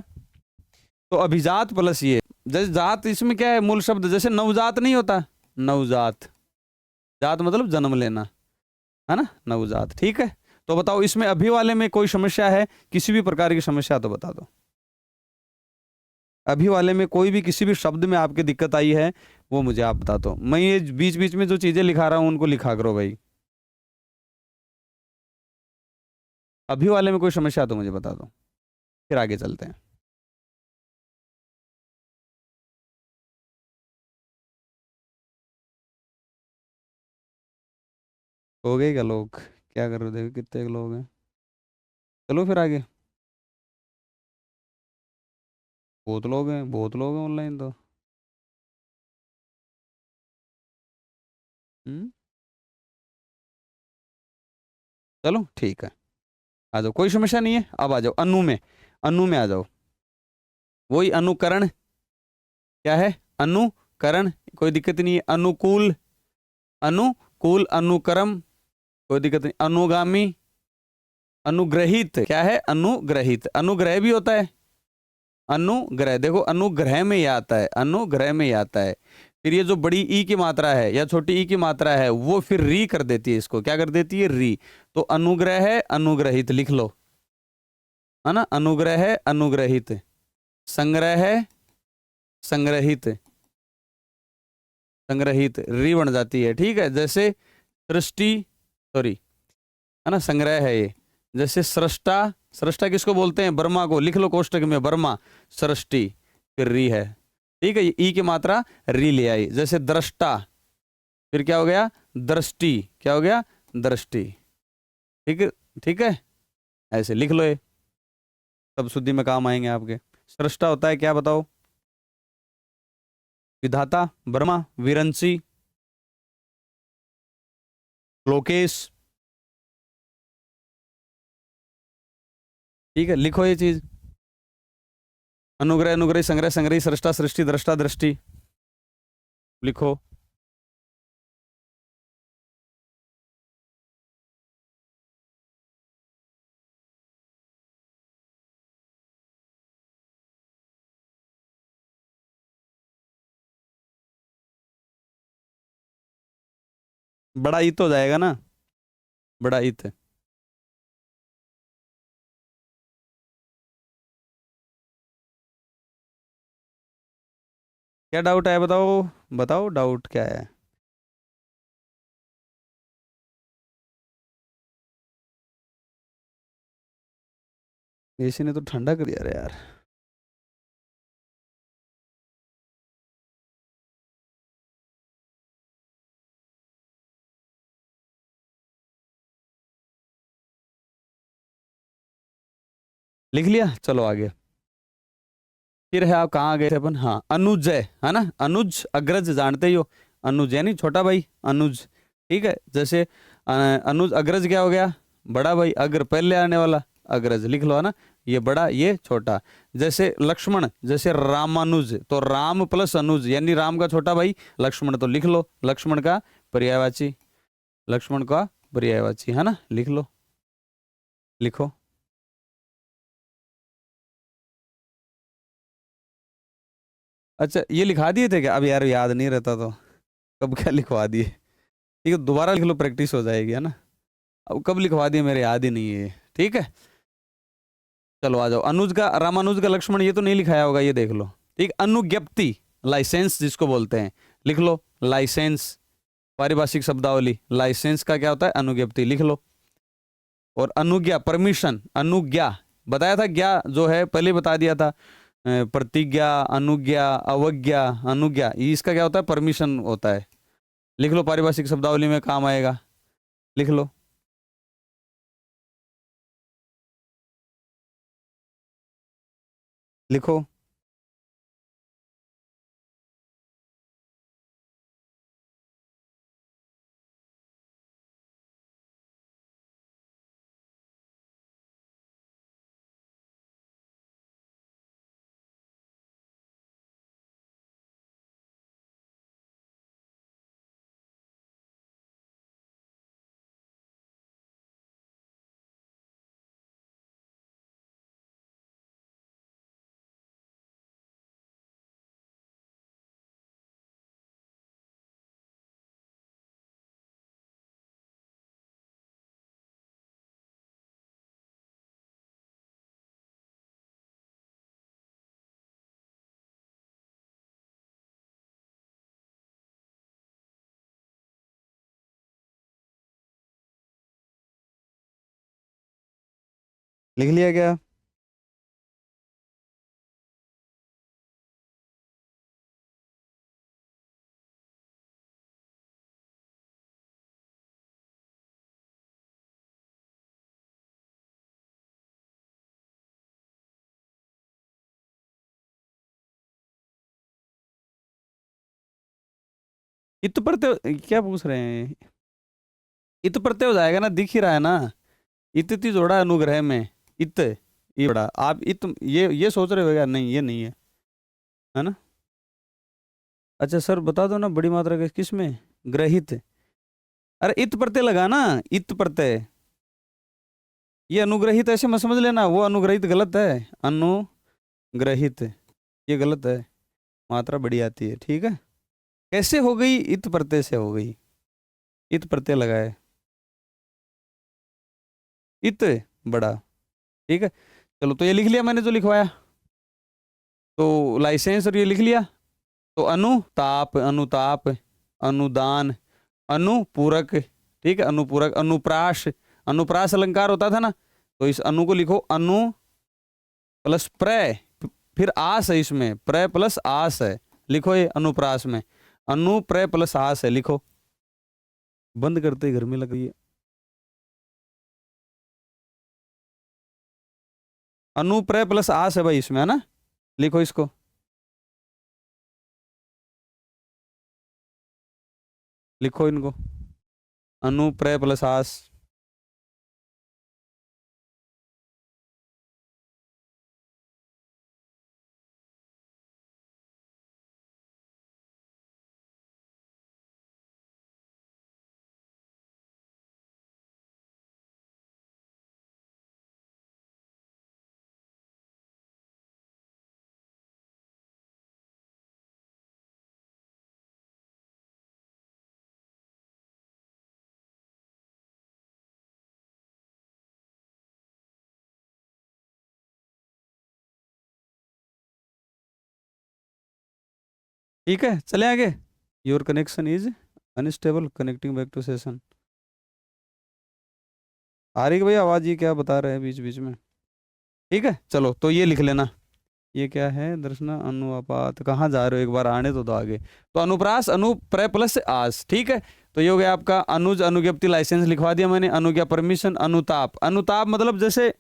B: तो अभिजात प्लस ये, जैसे जात, इसमें क्या है मूल शब्द? जैसे नवजात नहीं होता, नवजात, जात मतलब जन्म लेना, है ना, नवजात। ठीक है, तो बताओ इसमें अभी वाले में कोई समस्या है? किसी भी प्रकार की समस्या तो बता दो। अभी वाले में कोई भी किसी भी शब्द में आपकी दिक्कत आई है, वो मुझे आप बता दो। मैं ये बीच बीच में जो चीजें लिखा रहा हूं उनको लिखा करो भाई। अभी वाले में कोई समस्या तो मुझे बता दो। फिर आगे चलते हैं। हो गए क्या लोग? क्या कर रहे हो? देखो कितने लोग हैं। चलो फिर आगे। बहुत लोग हैं, बहुत लोग हैं ऑनलाइन तो। हम्म। चलो ठीक है, आ जाओ, कोई समस्या नहीं है। अब आ जाओ अनु में। अनु में आ जाओ। वही अनुकरण। क्या है? अनुकरण। कोई दिक्कत नहीं है। अनुकूल। अनुकूल अनुक्रम। कोई दिक्कत नहीं। अनुगामी। अनुग्रहित। क्या है? अनुग्रहित। अनुग्रह भी होता है। अनुग्रह, देखो अनुग्रह में ही आता है, अनुग्रह में ही आता है। फिर ये जो बड़ी ई की मात्रा है या छोटी ई की मात्रा है वो फिर री कर देती है इसको। क्या कर देती है? री। तो अनुग्रह है, अनुग्रहित लिख लो, है ना। अनुग्रह है, अनुग्रहित। संग्रह है, संग्रहित। संग्रहित री बन जाती है, ठीक है। जैसे सृष्टि, सॉरी, है ना, संग्रह है ये। जैसे सृष्टा। सृष्टा किसको बोलते हैं? ब्रह्मा को। लिख लो कोष्टक में, ब्रह्मा सृष्टि, फिर री है, ठीक है। ये ई की मात्रा री ले आई। जैसे दृष्टा, फिर क्या हो गया? दृष्टि। क्या हो गया? दृष्टि। ठीक है, ठीक है। ऐसे लिख लो ये, सब शुद्धि में काम आएंगे आपके। सृष्टा होता है क्या बताओ? विधाता, ब्रह्मा, विरंची, लोकेश। ठीक है, लिखो ये चीज। अनुग्रह, अनुग्रही, संग्रह, संग्रही, सृष्टा, सृष्टि, दृष्टा, दृष्टि। लिखो। बड़ा इत हो जाएगा ना, बड़ा इत। क्या डाउट है बताओ? बताओ डाउट क्या है। एसी ने तो ठंडा कर दिया रे यार। लिख लिया, चलो आगे। फिर है, आप कहाँ गए थे अपन? हाँ, अनुज है ना। अनुज अग्रज जानते ही हो। अनुज यानी छोटा भाई, अनुज। ठीक है। जैसे अनुज अग्रज क्या हो गया? बड़ा भाई। अग्र पहले आने वाला, अग्रज लिख लो, है ना। ये बड़ा, ये छोटा। जैसे लक्ष्मण, जैसे रामानुज, तो राम प्लस अनुज यानी राम का छोटा भाई लक्ष्मण, तो लिख लो लक्ष्मण का पर्यायवाची। लक्ष्मण का पर्यायवाची, है ना, लिख लो। लिखो। अच्छा, ये लिखा दिए थे क्या? अब यार याद नहीं रहता तो कब क्या लिखवा दिए। ठीक है, दोबारा लिख लो, प्रैक्टिस हो जाएगी, है ना। अब कब लिखवा दिए मेरे याद ही नहीं है, ठीक है। चलो आ जाओ। अनुज का, रामानुज का लक्ष्मण, ये तो नहीं लिखाया होगा, ये देख लो। ठीक। अनुज्ञप्ति, लाइसेंस जिसको बोलते हैं, लिख लो लाइसेंस। पारिभाषिक शब्दावली, लाइसेंस का क्या होता है? अनुज्ञप्ति, लिख लो। और अनुज्ञा, परमिशन, अनुज्ञा बताया था। ज्ञा जो है पहले बता दिया था। प्रतिज्ञा, अनुज्ञा, अवज्ञा, अनुज्ञा, ये इसका क्या होता है? परमिशन होता है। लिख लो, पारिभाषिक शब्दावली में काम आएगा, लिख लो। लिखो। लिख लिया क्या? इत प्रत्यय क्या पूछ रहे हैं? इत प्रत्यय हो जाएगा ना, दिख ही रहा है ना। इत ती जोड़ा है अनुग्रह में, इत ये बड़ा, आप इत ये सोच रहे हो क्या? नहीं, ये नहीं है ना। अच्छा सर बता दो ना, बड़ी मात्रा के किस में? ग्रहित। अरे इत प्रत्यय लगा ना, इत प्रत्यय। ये अनुग्रहित ऐसे मत समझ लेना, वो अनुग्रहित गलत है। अनुग्रहित ये गलत है, मात्रा बड़ी आती है, ठीक है। कैसे हो गई? इत प्रत्यय से हो गई, इत प्रत्यय लगाए, इत बड़ा, ठीक है। चलो तो ये लिख लिया मैंने जो लिखवाया, तो लाइसेंस और ये लिख लिया। तो अनुताप, अनुताप, अनुदान, अनुपूरक, ठीक है, अनुपूरक, अनुप्रास, अनुप्रास अलंकार होता था ना, तो इस अनु को लिखो अनु प्लस प्रय, फिर आस है इसमें, प्रय प्लस आस है, लिखो ये अनुप्रास में, अनु प्रय प्लस आस है, लिखो। बंद करते ही घर में लग रही है। अनु प्रय प्लस आस है भाई इसमें, है ना, लिखो इसको। लिखो इनको, अनु प्रय प्लस आस। ठीक है, चले आगे। Your connection is unstable, connecting back to session. आ रही है भैया आवाज? ये क्या बता रहे हैं बीच बीच में? ठीक है, चलो तो ये लिख लेना। ये क्या है? दर्शना अनुपात, कहाँ जा रहे हो, एक बार आने तो दो आगे। तो अनुप्रास, अनुप्रय प्लस आस, ठीक है। तो ये हो गया आपका अनुज अनुज्ञप्ति लाइसेंस लिखवा दिया मैंने, अनुज्ञा परमिशन, अनुताप, अनुताप मतलब जैसे,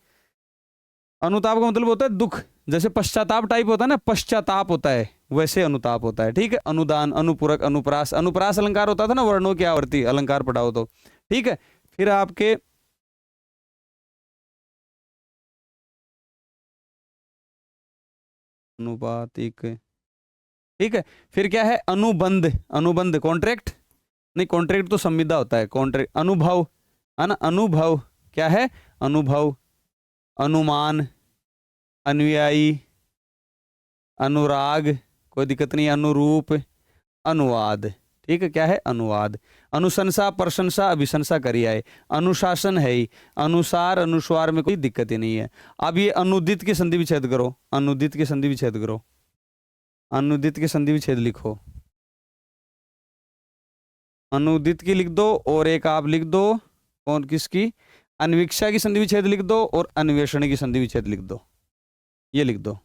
B: अनुताप का मतलब होता है दुख, जैसे पश्चाताप टाइप होता है ना, पश्चाताप होता है, वैसे अनुताप होता है, ठीक है। अनुदान, अनुपूरक, अनुप्रास, अनुप्रास अलंकार होता था ना, वर्णों की आवर्ती अलंकार पढ़ाओ तो, ठीक है। फिर आपके अनुपातिक, ठीक है। फिर क्या है? अनुबंध, अनुबंध कॉन्ट्रैक्ट, नहीं कॉन्ट्रैक्ट तो संविदा होता है, कॉन्ट्रैक्ट अनुभव, है ना, अनुभव क्या है? अनुभव, अनुमान, अनुयायी, अनुराग, कोई दिक्कत नहीं, अनुरूप, अनुवाद, ठीक है, क्या है? अनुवाद। अनुशंसा, प्रशंसा, अभिशंसा करी आए, अनुशासन है ही, अनुसार, अनुस्वार में कोई दिक्कत ही नहीं है। अब ये अनुदित की संधि विच्छेद करो, अनुदित की संधि विच्छेद करो, अनुदित की संधि विच्छेद लिखो। अनुदित की लिख दो, और एक आप लिख दो, कौन किसकी? अन्वीक्षा की संधि विच्छेद लिख दो, और अन्वेषण की संधि विच्छेद लिख दो, ये लिख दो।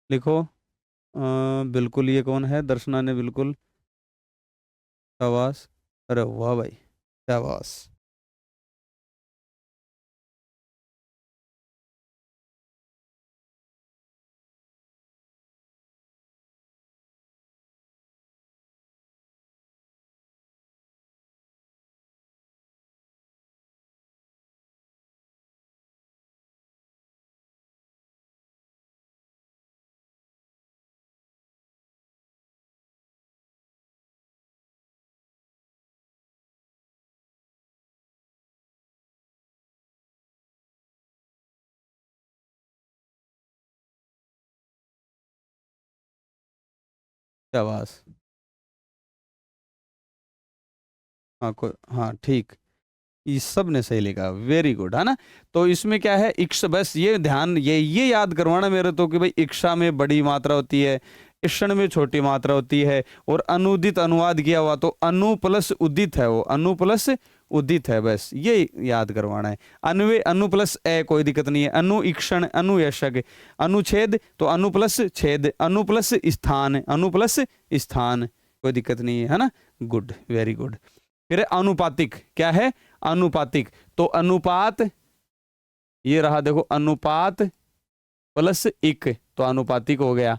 B: लिखो। बिल्कुल, ये कौन है? दर्शना ने बिल्कुल, शाबाश, अरे वाह भाई, शाबाश। शाबाश। हाँ कोई, हाँ ठीक, ये सब ने सही लिखा, वेरी गुड, है ना। तो इसमें क्या है, इक्ष, बस ये ध्यान, ये याद करवाना मेरे तो कि भाई इक्षा में बड़ी मात्रा होती है, ईषण में छोटी मात्रा होती है, और अनुदित अनुवाद किया हुआ तो अनु प्लस उदित है, वो अनु प्लस उदित है, बस ये याद करवाना है। अन्वे अनु प्लस ए, कोई दिक्कत नहीं है। अनु ईक्षण, अनु यशक, अनुच्छेद तो अनु प्लस छेद, अनु प्लस स्थान, अनु प्लस स्थान, कोई दिक्कत नहीं है ना। Good, very good. फिर अनुपातिक, क्या है, अनुपातिक, तो अनुपात, ये रहा देखो, अनुपात प्लस इक, तो अनुपातिक हो गया।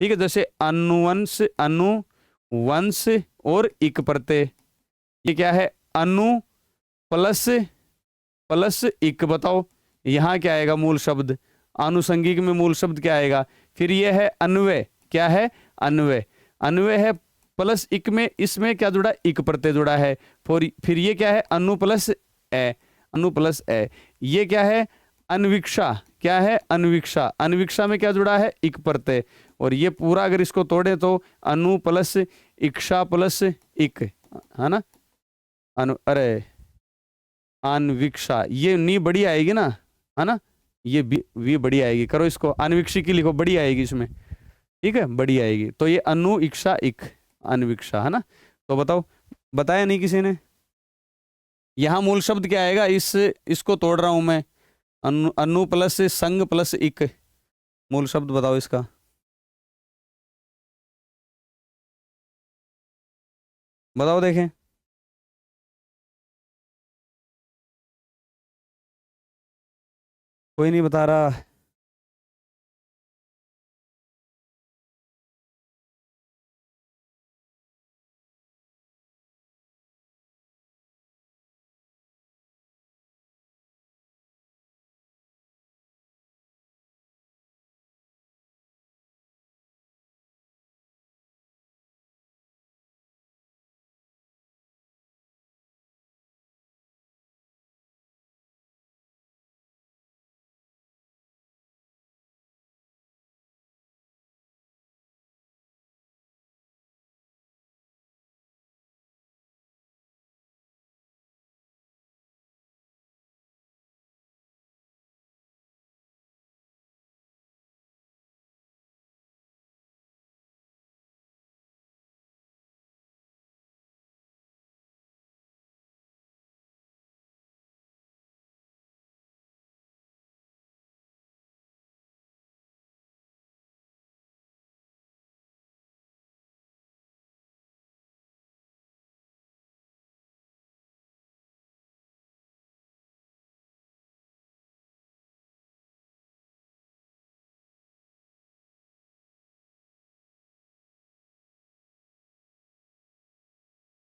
B: ठीक है, जैसे अनुवंश, अनुवंश और इक प्रत्यय, ये क्या है, अनु प्लस प्लस इक, बताओ यहां क्या आएगा मूल शब्द, आनुषंगिक में मूल शब्द क्या आएगा। फिर ये है अन्वय, क्या है, अन्वय, अन्वय है प्लस इक में, इसमें क्या जुड़ा, इक प्रत्यय जुड़ा है। फिर ये क्या है, अनु प्लस ए, अनु प्लस ए, ये क्या है, अन्विक्षा, क्या है, अन्विक्षा, अन्विक्षा में क्या जुड़ा है, इक प्रत्यय, और ये पूरा अगर इसको तोड़े तो अनु प्लस इक्षा प्लस इक, है ना, अनु, अरे अन्विक्षा, ये नी बड़ी आएगी ना, है ना, ये वी बड़ी आएगी, करो इसको अन्विक्षिकी लिखो, बड़ी आएगी इसमें, ठीक है, बड़ी आएगी। तो ये अनु इक्षा इक, अन्विक्षा, है ना। तो बताओ, बताया नहीं किसी ने, यहां मूल शब्द क्या आएगा, इसको तोड़ रहा हूं मैं, अनु प्लस संग प्लस इक, मूल शब्द बताओ इसका। बताओ देखें, कोई नहीं बता रहा।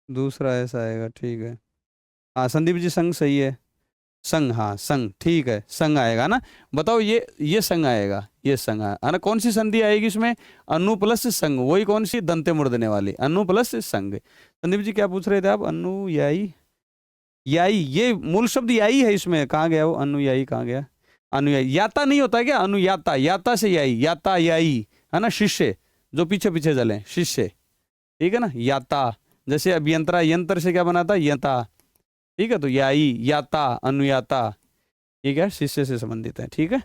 B: दूसरा ऐसा आएगा, ठीक है। हाँ संदीप जी, संग सही है, संग, हाँ संग, ठीक है, संग आएगा ना। बताओ, ये संग आएगा, ये संग है ना। कौन सी संधि आएगी इसमें, अनु प्लस संग, वही कौन सी, दंते मूर्धन्य वाली, अनु प्लस संग। संदीप जी क्या पूछ रहे थे आप, अनुयायी, याई, ये मूल शब्द याई है इसमें, कहाँ गया वो, अनुयायी कहाँ गया, अनुयायी, याता नहीं होता क्या, अनुयाता, याता से याई, याता याई, है ना, शिष्य, जो पीछे पीछे चले, शिष्य, ठीक है ना, याता, जैसे अभियंत्रा, यंत्र से क्या बनाता, यता, ठीक है, तो याई, याता, अनुयाता, ये क्या है, शिष्य से संबंधित है, ठीक है।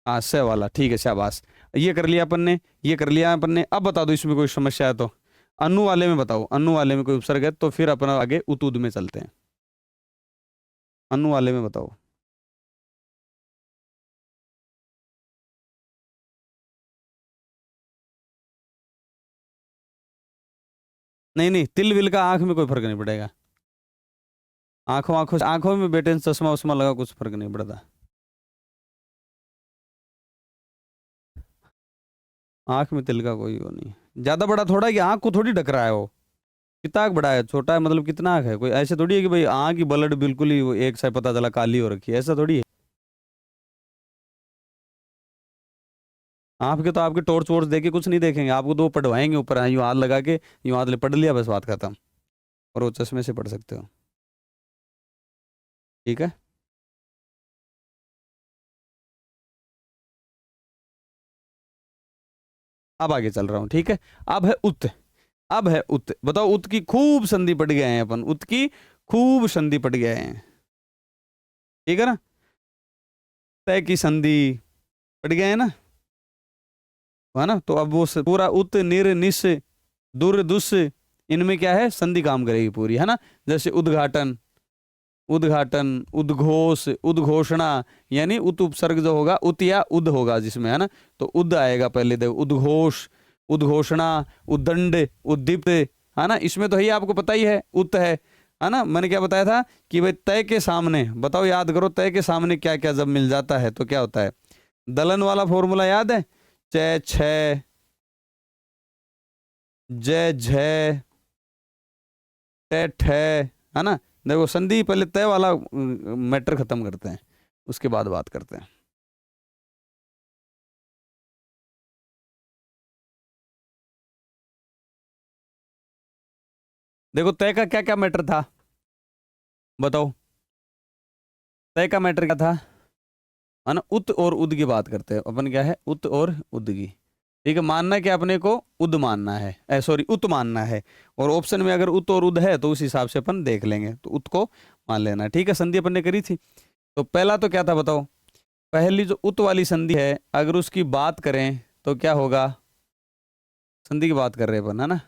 B: हाँ स वाला, ठीक है, शाबाश, ये कर लिया अपन ने, ये कर लिया अपन ने। अब बता दो इसमें कोई समस्या है तो, अनु वाले में बताओ, अनु वाले में कोई उपसर्ग है तो फिर अपना आगे उतुद में चलते हैं। अनु वाले में बताओ। नहीं नहीं, तिल विल का आंख में कोई फर्क नहीं पड़ेगा, आंखों आंखों आंखों में बेटे चश्मा उश्मा लगा, कुछ फर्क नहीं पड़ता, आंख में तिल का कोई वो नहीं, ज्यादा बड़ा थोड़ा है कि आंख को थोड़ी ढक रहा है वो, कितना आंख बड़ा है, छोटा है, मतलब कितना आंख है, कोई ऐसे थोड़ी है कि भाई आंख की ब्लड बिल्कुल ही वो एक से पता चला काली हो रखी है, ऐसा थोड़ी है। आपके तो आपके टॉर्च वॉर्च देके कुछ नहीं देखेंगे, आपको तो वो पढ़वाएंगे ऊपर, यूं हाथ लगा के, यूं हाथ ले पढ़ लिया, बस बात खत्म, और वो चश्मे से पढ़ सकते हो, ठीक है। अब आगे चल रहा हूँ, ठीक है। अब है उत, अब है उत, बताओ उत की खूब संधि पड़ गए हैं अपन, उत की खूब संधि पड़ गए हैं, ठीक है ना। तय की संधि पड़ गए हैं ना, है ना। तो अब वो पूरा उत निर निस दुर दुस, इनमें क्या है, संधि काम करेगी पूरी, है ना। जैसे उद्घाटन, उद्घाटन, उद्घोष, उद्घोषणा, यानी उत उपसर्ग जो होगा उत या उद होगा जिसमें, है ना। तो उद आएगा पहले, देखो उद्घोष, उद्घोषणा, उद्दंड, उद्दीप्त, है ना। इसमें तो ही आपको पता ही है उत है ना। मैंने क्या बताया था कि भाई तय के सामने, बताओ याद करो, तय के सामने क्या क्या जब मिल जाता है तो क्या होता है। दलन वाला फॉर्मूला याद है, च छ जय झय टे ठे, है ना। देखो संधि पहले तय वाला मैटर खत्म करते हैं, उसके बाद बात करते हैं। देखो तय का क्या क्या मैटर था, बताओ। तय का मैटर क्या था, है ना। उत और उद की बात करते हैं अपन, क्या है, उत और उद की, ठीक है। मानना है कि अपने को उद मानना है, सॉरी उत मानना है, और ऑप्शन में अगर उत और उद है तो उस हिसाब से अपन देख लेंगे, तो उत को मान लेना है, ठीक है। संधि अपन ने करी थी, तो पहला तो क्या था बताओ। पहली जो उत वाली संधि है, अगर उसकी बात करें तो क्या होगा, संधि की बात कर रहे हैं अपन, है ना।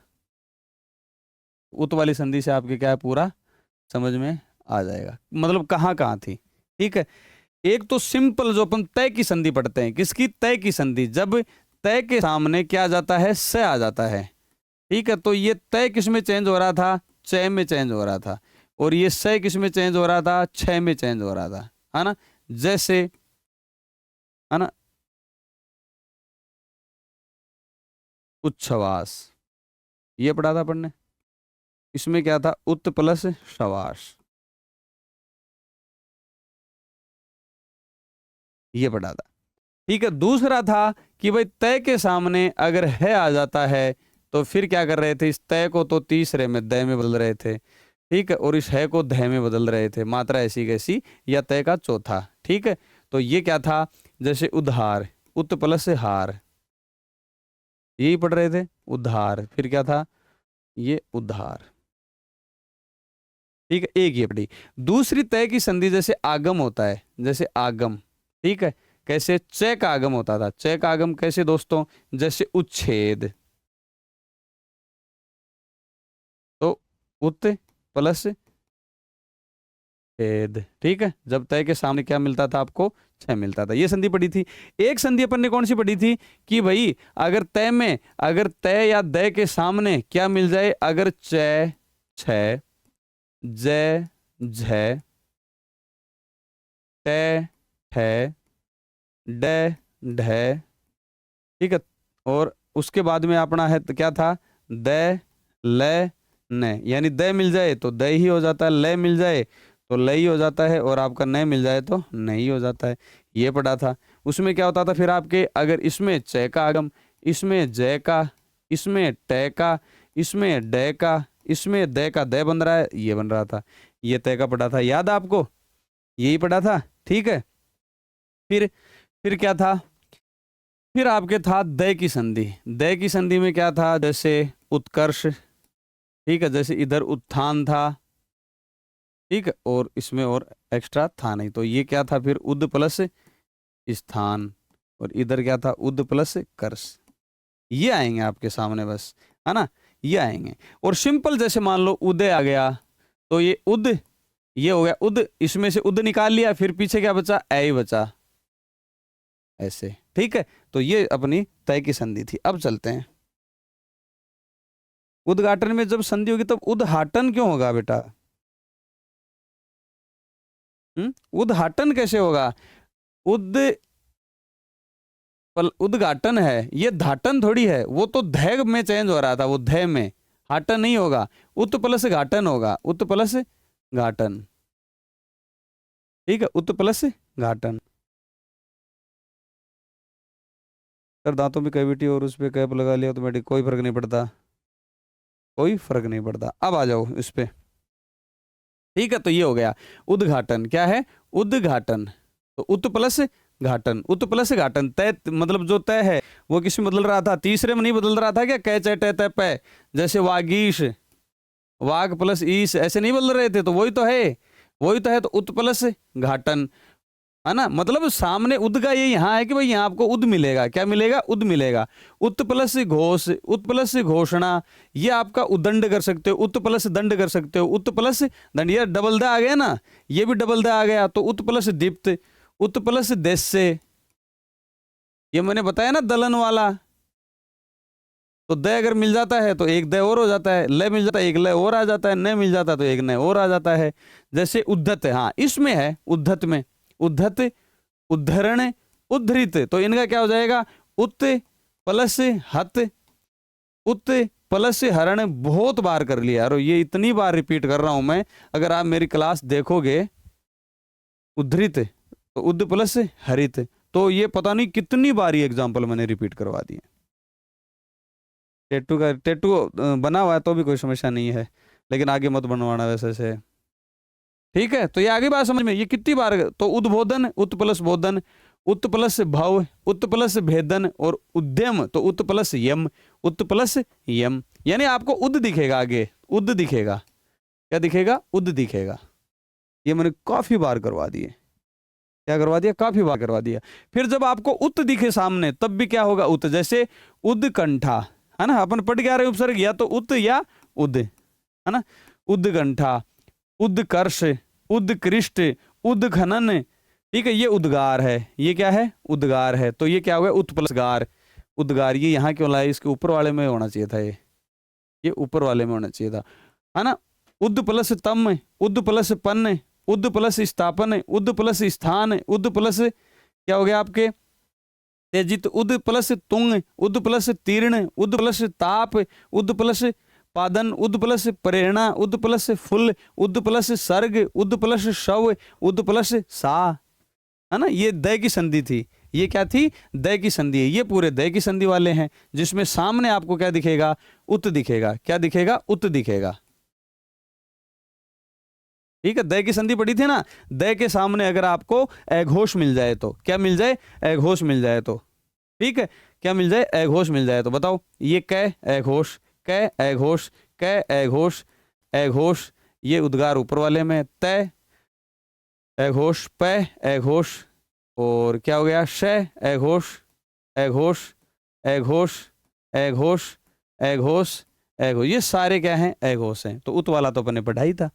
B: उत वाली संधि से आपके क्या है, पूरा समझ में आ जाएगा, मतलब कहाँ कहाँ थी, ठीक है। एक तो सिंपल जो अपन तय की संधि पढ़ते हैं, किसकी, तय की संधि, जब तय के सामने क्या आ जाता है, स आ जाता है, ठीक है। तो ये तय किस में चेंज हो रहा था, च में चेंज हो रहा था, और ये स किस में चेंज हो रहा था, छ में चेंज हो रहा था, है ना। जैसे, है ना, उच्छ्वास, ये पढ़ा था अपन ने, इसमें क्या था, उत प्लस श्वास, ये पढ़ा था, ठीक है। दूसरा था कि भाई तय के सामने अगर है आ जाता है तो फिर क्या कर रहे थे, इस तय को तो तीसरे में दय में बदल रहे थे, ठीक है, और इस है को धय में बदल रहे थे, मात्रा ऐसी कैसी, या तय का चौथा, ठीक है। तो ये क्या था, जैसे उद्धार, उत प्लस हार, यही पढ़ रहे थे, उद्धार, फिर क्या था, ये उद्धार, ठीक है, एक ये पढ़ी। दूसरी तय की संधि जैसे आगम होता है, जैसे आगम, ठीक है। कैसे, च का आगम होता था, च का आगम कैसे दोस्तों, जैसे उच्छेद, तो उत प्लस छेद, ठीक है। जब तय के सामने क्या मिलता था आपको, छह मिलता था, ये संधि पड़ी थी। एक संधि अपन ने कौन सी पड़ी थी कि भाई अगर तय में, अगर तय या दय के सामने क्या मिल जाए, अगर च छ जय झ टे ठे डे ढे, ठीक है, और उसके बाद में अपना है तो क्या था, द ल न, यानी द मिल जाए तो द ही हो जाता है, ल मिल जाए तो ल ही हो जाता है, और आपका न मिल जाए तो नहीं हो जाता है, ये पढ़ा था। उसमें क्या होता था फिर आपके, अगर इसमें च का आगम, इसमें ज का, इसमें ट का, इसमें ड का, इसमें द का द बन रहा है, ये बन रहा था, ये तय का पढ़ा था, याद आपको, यही पढ़ा था, ठीक है। फिर क्या था, फिर आपके था दय की संधि, दय की संधि में क्या था, जैसे उत्कर्ष, ठीक है, जैसे इधर उत्थान था, ठीक है, और इसमें और एक्स्ट्रा था नहीं, तो ये क्या था फिर, उद प्लस स्थान, और इधर क्या था, उद प्लस कर्ष, ये आएंगे आपके सामने बस, है ना, ये आएंगे। और सिंपल जैसे मान लो उदय आ गया, तो ये उद, ये हो गया उद, इसमें से उद निकाल लिया, फिर पीछे क्या बचा, ऐ बचा, ऐसे, ठीक है। तो ये अपनी तय की संधि थी। अब चलते हैं, उद्घाटन में जब संधि होगी तब उद्घाटन क्यों होगा बेटा, उद्घाटन कैसे होगा, उद उद्घाटन है, ये धाटन थोड़ी है, वो तो धै में चेंज हो रहा था, वो धै में, हाटन नहीं होगा, उत प्लस घाटन होगा, उत प्लस घाटन, ठीक है, उत प्लस घाटन। अगर दांतों में कैविटी और उस पर कैप लगा लिया ऑटोमेटिक, कोई फर्क नहीं पड़ता, कोई फर्क नहीं पड़ता। अब आ जाओ इस पे, ठीक है। तो ये हो गया उद्घाटन, क्या है, उद्घाटन, तो उत प्लस घाटन, उत प्लस घाटन। तय मतलब जो तय है वो किस में बदल रहा था, तीसरे में नहीं बदल रहा था क्या, कै चे टे तय पै, जैसे वागीश, वाग प्लस ईश, ऐसे नहीं बदल रहे थे, तो वही तो है, वही तो है। तो उत प्लस घाटन, है ना, मतलब सामने उद का ये यहाँ है कि भाई यहाँ आपको उद मिलेगा, क्या मिलेगा, उद मिलेगा। उत प्लस घोष, उत प्लस घोषणा, ये आपका उदंड कर सकते हो, उत प्लस दंड कर सकते हो, उत प्लस दंड, ये डबल द आ गया ना, ये भी डबल द आ गया। तो उत प्लस दीप्त, उत प्लस देश से, ये मैंने बताया ना दलन वाला, तो द अगर मिल जाता है तो एक द और हो जाता है, ल मिल जाता है एक ल और आ जाता है, न मिल जाता है तो एक न और आ जाता है। जैसे उद्धत, हाँ इसमें है उद्धत में, उद्धत, उद्धरण, उद्धृत, तो इनका क्या हो जाएगा, उत प्लस हत, उत प्लस हरण। बहुत बार कर लिया यार, ये इतनी बार रिपीट कर रहा हूं मैं, अगर आप मेरी क्लास देखोगे, उद्धृत तो उद प्लस हरित, तो ये पता नहीं कितनी बार ये एग्जाम्पल मैंने रिपीट करवा दिए। टेटू का टेटू बना हुआ है तो भी कोई समस्या नहीं है, लेकिन आगे मत बनवाना वैसे से, ठीक है। तो ये आगे बात समझ में, ये कितनी बार, तो उद्बोधन, उत प्लस बोधन, उत प्लस भव, उत प्लस भेदन, और उद्यम तो उत प्लस यम, उत प्लस यम, यानी आपको उद दिखेगा आगे, उद दिखेगा, क्या दिखेगा, उद दिखेगा। ये मैंने काफी बार करवा दिए, क्या करवा दिया, काफी बार करवा दिया। फिर जब आपको उत दिखे सामने तब भी क्या होगा, उत, जैसे उदकंठा, है ना, अपन पढ़ के आ रहे उपसर्ग, या तो उत या उद, है ना, उदकंठा, उदकर्ष, उदकृष्ट, उदखनन, ठीक है, ये उद्गार है, ये क्या है, उद्गार है। तो ये क्या हो गया, उत प्लस गार, उद्गार। ये यहाँ क्यों लाए, इसके ऊपर वाले में होना चाहिए था, ये ऊपर वाले में होना चाहिए था, है ना। उद प्लस तम, उद प्लस पन्न, उद प्लस स्थापन, उद प्लस स्थान, उद प्लस क्या हो गया आपके तेजित, उद प्लस तुंग, उद प्लस तीर्ण, उद प्लस ताप, उद प्लस पादन, उद प्लस प्रेरणा, उद प्लस फुल, उद प्लस सर्ग, उद प्लस शव, उद प्लस सा, है ना। ये द की संधि थी, ये क्या थी, द की संधि है। ये पूरे द की संधि वाले हैं, जिसमें सामने आपको क्या दिखेगा, उत दिखेगा, क्या दिखेगा, उत दिखेगा, ठीक है। द की संधि पढ़ी थी ना, द के सामने अगर आपको अघोष मिल जाए तो क्या मिल जाए, अघोष मिल जाए तो, ठीक है, क्या मिल जाए, अघोष मिल जाए तो बताओ, ये कै अघोष, कै अघोष, कै अघोष, अघोष, ये उद्गार ऊपर वाले में, तय अघोष, पै अघोष, और क्या हो गया, श अघोष, अघोष, अघोष, अघोष, अघोष, अघोष, ये सारे क्या हैं, अघोष हैं। तो उत वाला तो अपने पढ़ाई था,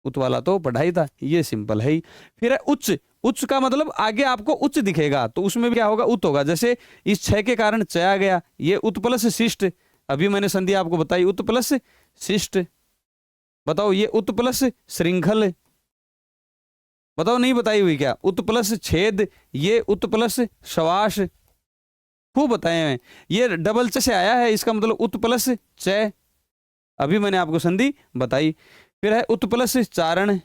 B: उत वाला तो पढ़ाई था, ये सिंपल है ही। फिर है उच्च, उच्च का मतलब आगे आपको उच्च दिखेगा, तो उसमें भी क्या होगा, उत होगा। जैसे इस छह के कारण च आ गया, ये उत प्लस शिष्ट, अभी मैंने संधि आपको बताई, उत प्लस शिष्ट, बताओ ये उत प्लस श्रृंखल, बताओ नहीं बताई हुई क्या, उत प्लस छेद, ये उत प्लस शवास, खूब बताए हैं। ये डबल च से आया है, इसका मतलब उत प्लस च, अभी मैंने आपको संधि बताई। फिर है उत प्लस चारण,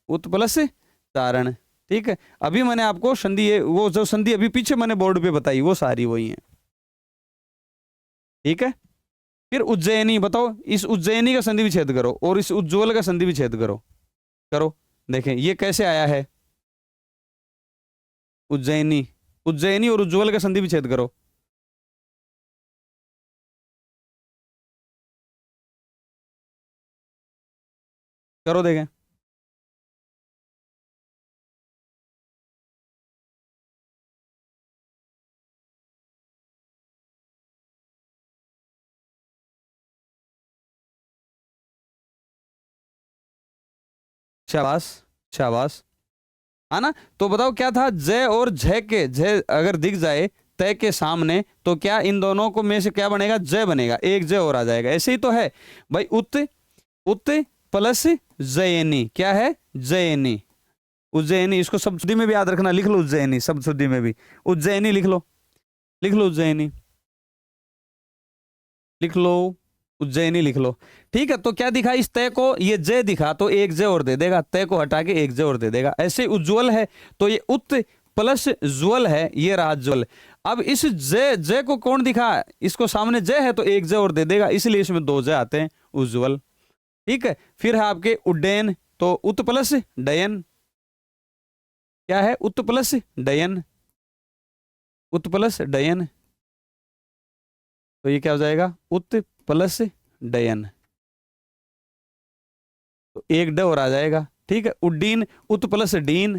B: उत प्लस चारण, ठीक है, अभी मैंने आपको संधि, वो जो संधि अभी पीछे मैंने बोर्ड पे बताई वो सारी वही है, ठीक है। फिर उज्जैनी, बताओ इस उज्जैनी का संधि विच्छेद करो और इस उज्ज्वल का संधि विच्छेद करो, करो, देखें ये कैसे आया है, उज्जैनी, उज्जैनी और उज्ज्वल का संधि विच्छेद करो, करो देखें, शाबाश, शाबाश, है ना। तो बताओ क्या था, जय और झय के, जय अगर दिख जाए तय के सामने तो क्या इन दोनों को में से क्या बनेगा, जय बनेगा, एक जय और आ जाएगा, ऐसे ही तो है भाई। उत, उत प्लस जयनी, क्या है, जयनी, उज्जैनी, इसको शब्द शुद्धि में भी याद रखना, लिख लो उज्जैनी, शब्द शुद्धि में भी उज्जैनी लिख लो, लिख लो उज्जैनी, लिख लो उज्जैनी, लिख लो, ठीक है। तो क्या दिखा इस तय को, ये जय दिखा तो एक जय और दे देगा, तय को हटा के एक जय और दे देगा। ऐसे उज्ज्वल है तो ये उत प्लस ज्वल है, ये रहा ज्वल। अब इस जय, जय को कौन दिखा, इसको सामने जय है तो एक जय और दे देगा, इसलिए इसमें दो जय आते हैं, उज्ज्वल, ठीक है। फिर है आपके उड्डयन, तो उत प्लस डयन, क्या है, उत प्लस डयन, उत प्लस डयन, तो ये क्या हो जाएगा, उत प्लस डयन, तो एक ड और आ जाएगा। ठीक है, उड्डीन, उत प्लस डीन,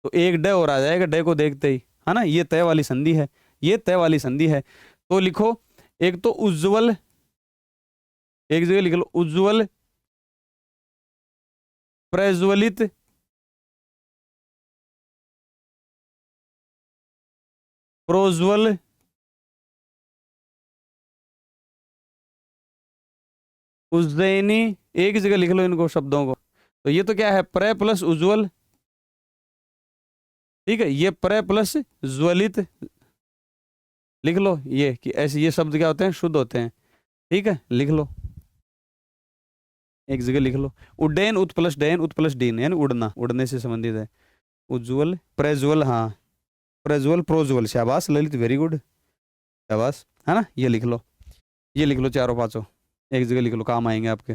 B: तो एक ड और आ जाएगा, ड को देखते ही, है ना, ये तय वाली संधि है, ये तय वाली संधि है। तो लिखो, एक तो उज्ज्वल, एक जगह लिख लो उज्ज्वल, प्रज्वलित, प्रोज्वल, उज्जैनी, एक जगह लिख लो इनको शब्दों को। तो ये तो क्या है, प्र प्लस उज्ज्वल, ठीक है, ये प्र प्लस ज्वलित लिख लो, ये कि ऐसे ये शब्द क्या होते हैं, शुद्ध होते हैं। ठीक है, लिख लो, एक जगह लिख लो, उड्डयन, उत प्लस डयन, उत प्लस डीन, यानी उड़ना, उड़ने से संबंधित है। उज्ज्वल, प्रज्वल, हाँ प्रज्वल, प्रोज्वल, शाबाश ललित, वेरी गुड, शाबाश, है ना, ये लिख लो, ये लिख लो चारों पांचों, एक जगह लिख लो, काम आएंगे आपके।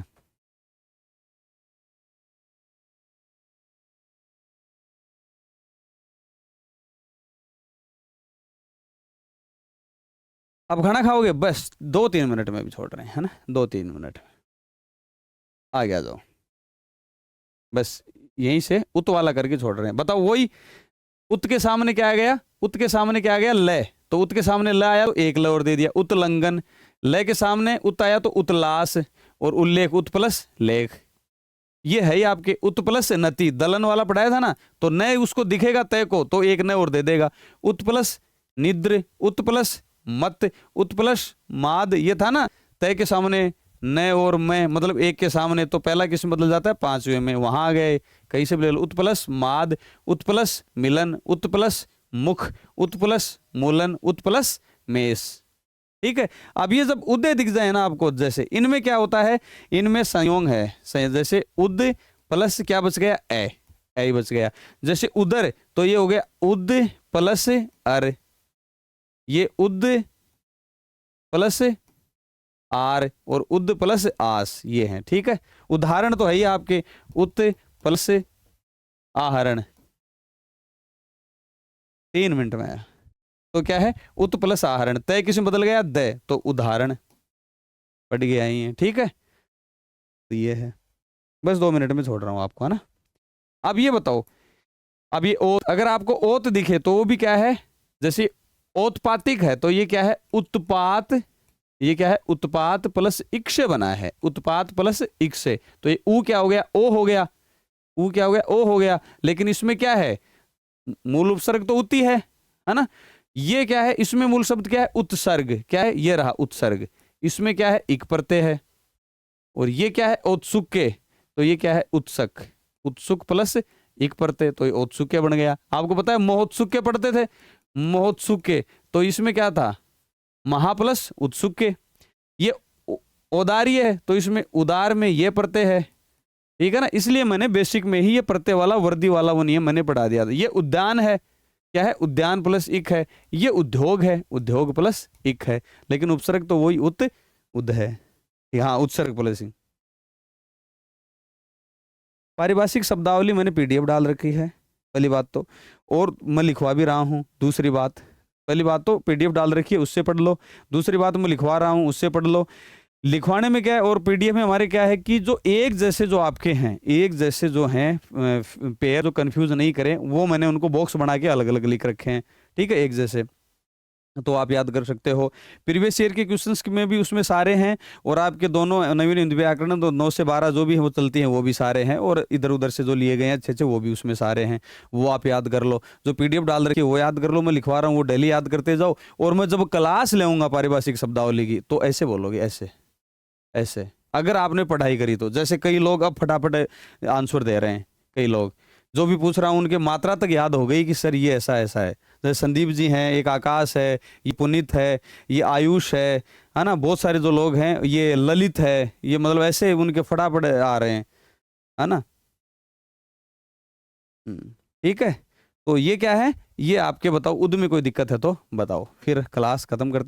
B: अब खाना खाओगे, बस 2-3 मिनट में भी छोड़ रहे हैं, है ना, 2-3 मिनट में आगे आ जाओ, बस यहीं से उत वाला करके छोड़ रहे हैं। बताओ, वही उत के सामने क्या आ गया, उत के सामने क्या आ गया, ल, तो उत के सामने ल आया तो एक ल और दे दिया, उत्लंघन, ल के सामने उत आया तो उत्लास, और उल्लेख, उत प्लस लेख, ये है ही आपके उत प्लस नति, दलन वाला पढ़ाया था ना, तो न उसको दिखेगा तय को, तो एक न और दे देगा, उत प्लस निद्र, उत प्लस मत, उत प्लस माद, ये था ना, तय के सामने न और मैं, मतलब एक के सामने, तो पहला किस में बदल जाता है, पांचवें में, वहां आ गए, कहीं से भी ले लो, उत प्लस माद, उत प्लस मिलन, उत प्लस मुख, उत प्लस मूलन, उत प्लस मेष। ठीक है, अब ये जब उदय दिख जाए ना आपको, जैसे इनमें क्या होता है, इनमें संयोग है, जैसे उद प्लस क्या बच गया, ए, ए बच गया, जैसे उदर, तो ये हो गया उद प्लस अर, ये उद प्लस आर, और उद प्लस आस, ये है। ठीक है, उदाहरण तो है ही आपके, उत प्लस आहरण, 3 मिनट में आया, तो क्या है, उत प्लस आहरण, तय किस में बदल गया, द, तो उदाहरण पढ़ गया ही है। ठीक है, तो ये है, बस 2 मिनट में छोड़ रहा हूं आपको, है ना। अब ये बताओ, अब ये ओत, अगर आपको ओत दिखे तो वो भी क्या है, जैसे ओतपातिक है, तो ये क्या है, उत्पात, ये क्या है, उत्पात प्लस इक से बना है, उत्पात प्लस इक से, तो ये ऊ क्या हो गया, ओ हो गया, ऊ क्या हो गया, ओ हो गया, लेकिन इसमें क्या है, मूल उपसर्ग तो उति है ना, ये क्या है, इसमें मूल शब्द क्या है, उत्सर्ग, क्या है, ये रहा उत्सर्ग, इसमें क्या है, इक प्रत्यय है, और ये क्या है, औत्सुक के, तो ये क्या है, उत्सक, उत्सुक प्लस इक प्रत्यय, तो ये औत्सुक बन गया। आपको पता है महोत्सुक के पढ़ते थे, महोत्सुक के, तो इसमें क्या था, महा प्लस उत्सुक के, ये औदार्य है, तो इसमें उदार में ये प्रत्यय है। ठीक है ना, इसलिए मैंने बेसिक में ही ये प्रत्यय वाला वर्दी वाला वो नियम मैंने पढ़ा दिया था। ये उद्यान है, क्या है, उद्यान प्लस इक है, ये उद्योग है, उद्योग प्लस इक है, लेकिन उपसर्ग तो वही उद है, हाँ उत्सर्ग प्लस इक। पारिभाषिक शब्दावली मैंने पीडीएफ डाल रखी है, पहली बात तो, और मैं लिखवा भी रहा हूँ, दूसरी बात, पहली बात तो पीडीएफ डाल रखी है उससे पढ़ लो, दूसरी बात मैं लिखवा रहा हूँ उससे पढ़ लो। लिखवाने में क्या है और पीडीएफ में हमारे क्या है कि जो एक जैसे जो आपके हैं, एक जैसे जो हैं पेयर, जो कंफ्यूज नहीं करें, वो मैंने उनको बॉक्स बना के अलग अलग लिख रखे हैं। ठीक है, एक जैसे, तो आप याद कर सकते हो। प्रीवियस ईयर के क्वेश्चंस में भी उसमें सारे हैं, और आपके दोनों नवीन हिंदी व्याकरण तो 9 से 12 जो भी है वो चलती हैं, वो भी सारे हैं, और इधर उधर से जो लिए गए हैं अच्छे अच्छे वो भी उसमें सारे हैं, वो आप याद कर लो। जो पीडीएफ डाल रखी है वो याद कर लो, मैं लिखवा रहा हूँ वो डेली याद करते जाओ, और मैं जब क्लास लेऊंगा पारिभाषिक शब्दावली की तो ऐसे बोलोगे, ऐसे ऐसे, अगर आपने पढ़ाई करी तो। जैसे कई लोग अब फटाफट आंसर दे रहे हैं, कई लोग जो भी पूछ रहा हूँ उनके मात्रा तक याद हो गई कि सर ये ऐसा ऐसा है। जैसे संदीप जी हैं, एक आकाश है, ये पुनीत है, ये आयुष है ना, बहुत सारे जो लोग हैं, ये ललित है, ये मतलब ऐसे उनके फटाफट आ रहे हैं, है ना। ठीक है, तो ये क्या है, ये आपके बताओ, उद में कोई दिक्कत है तो बताओ, फिर क्लास खत्म करते।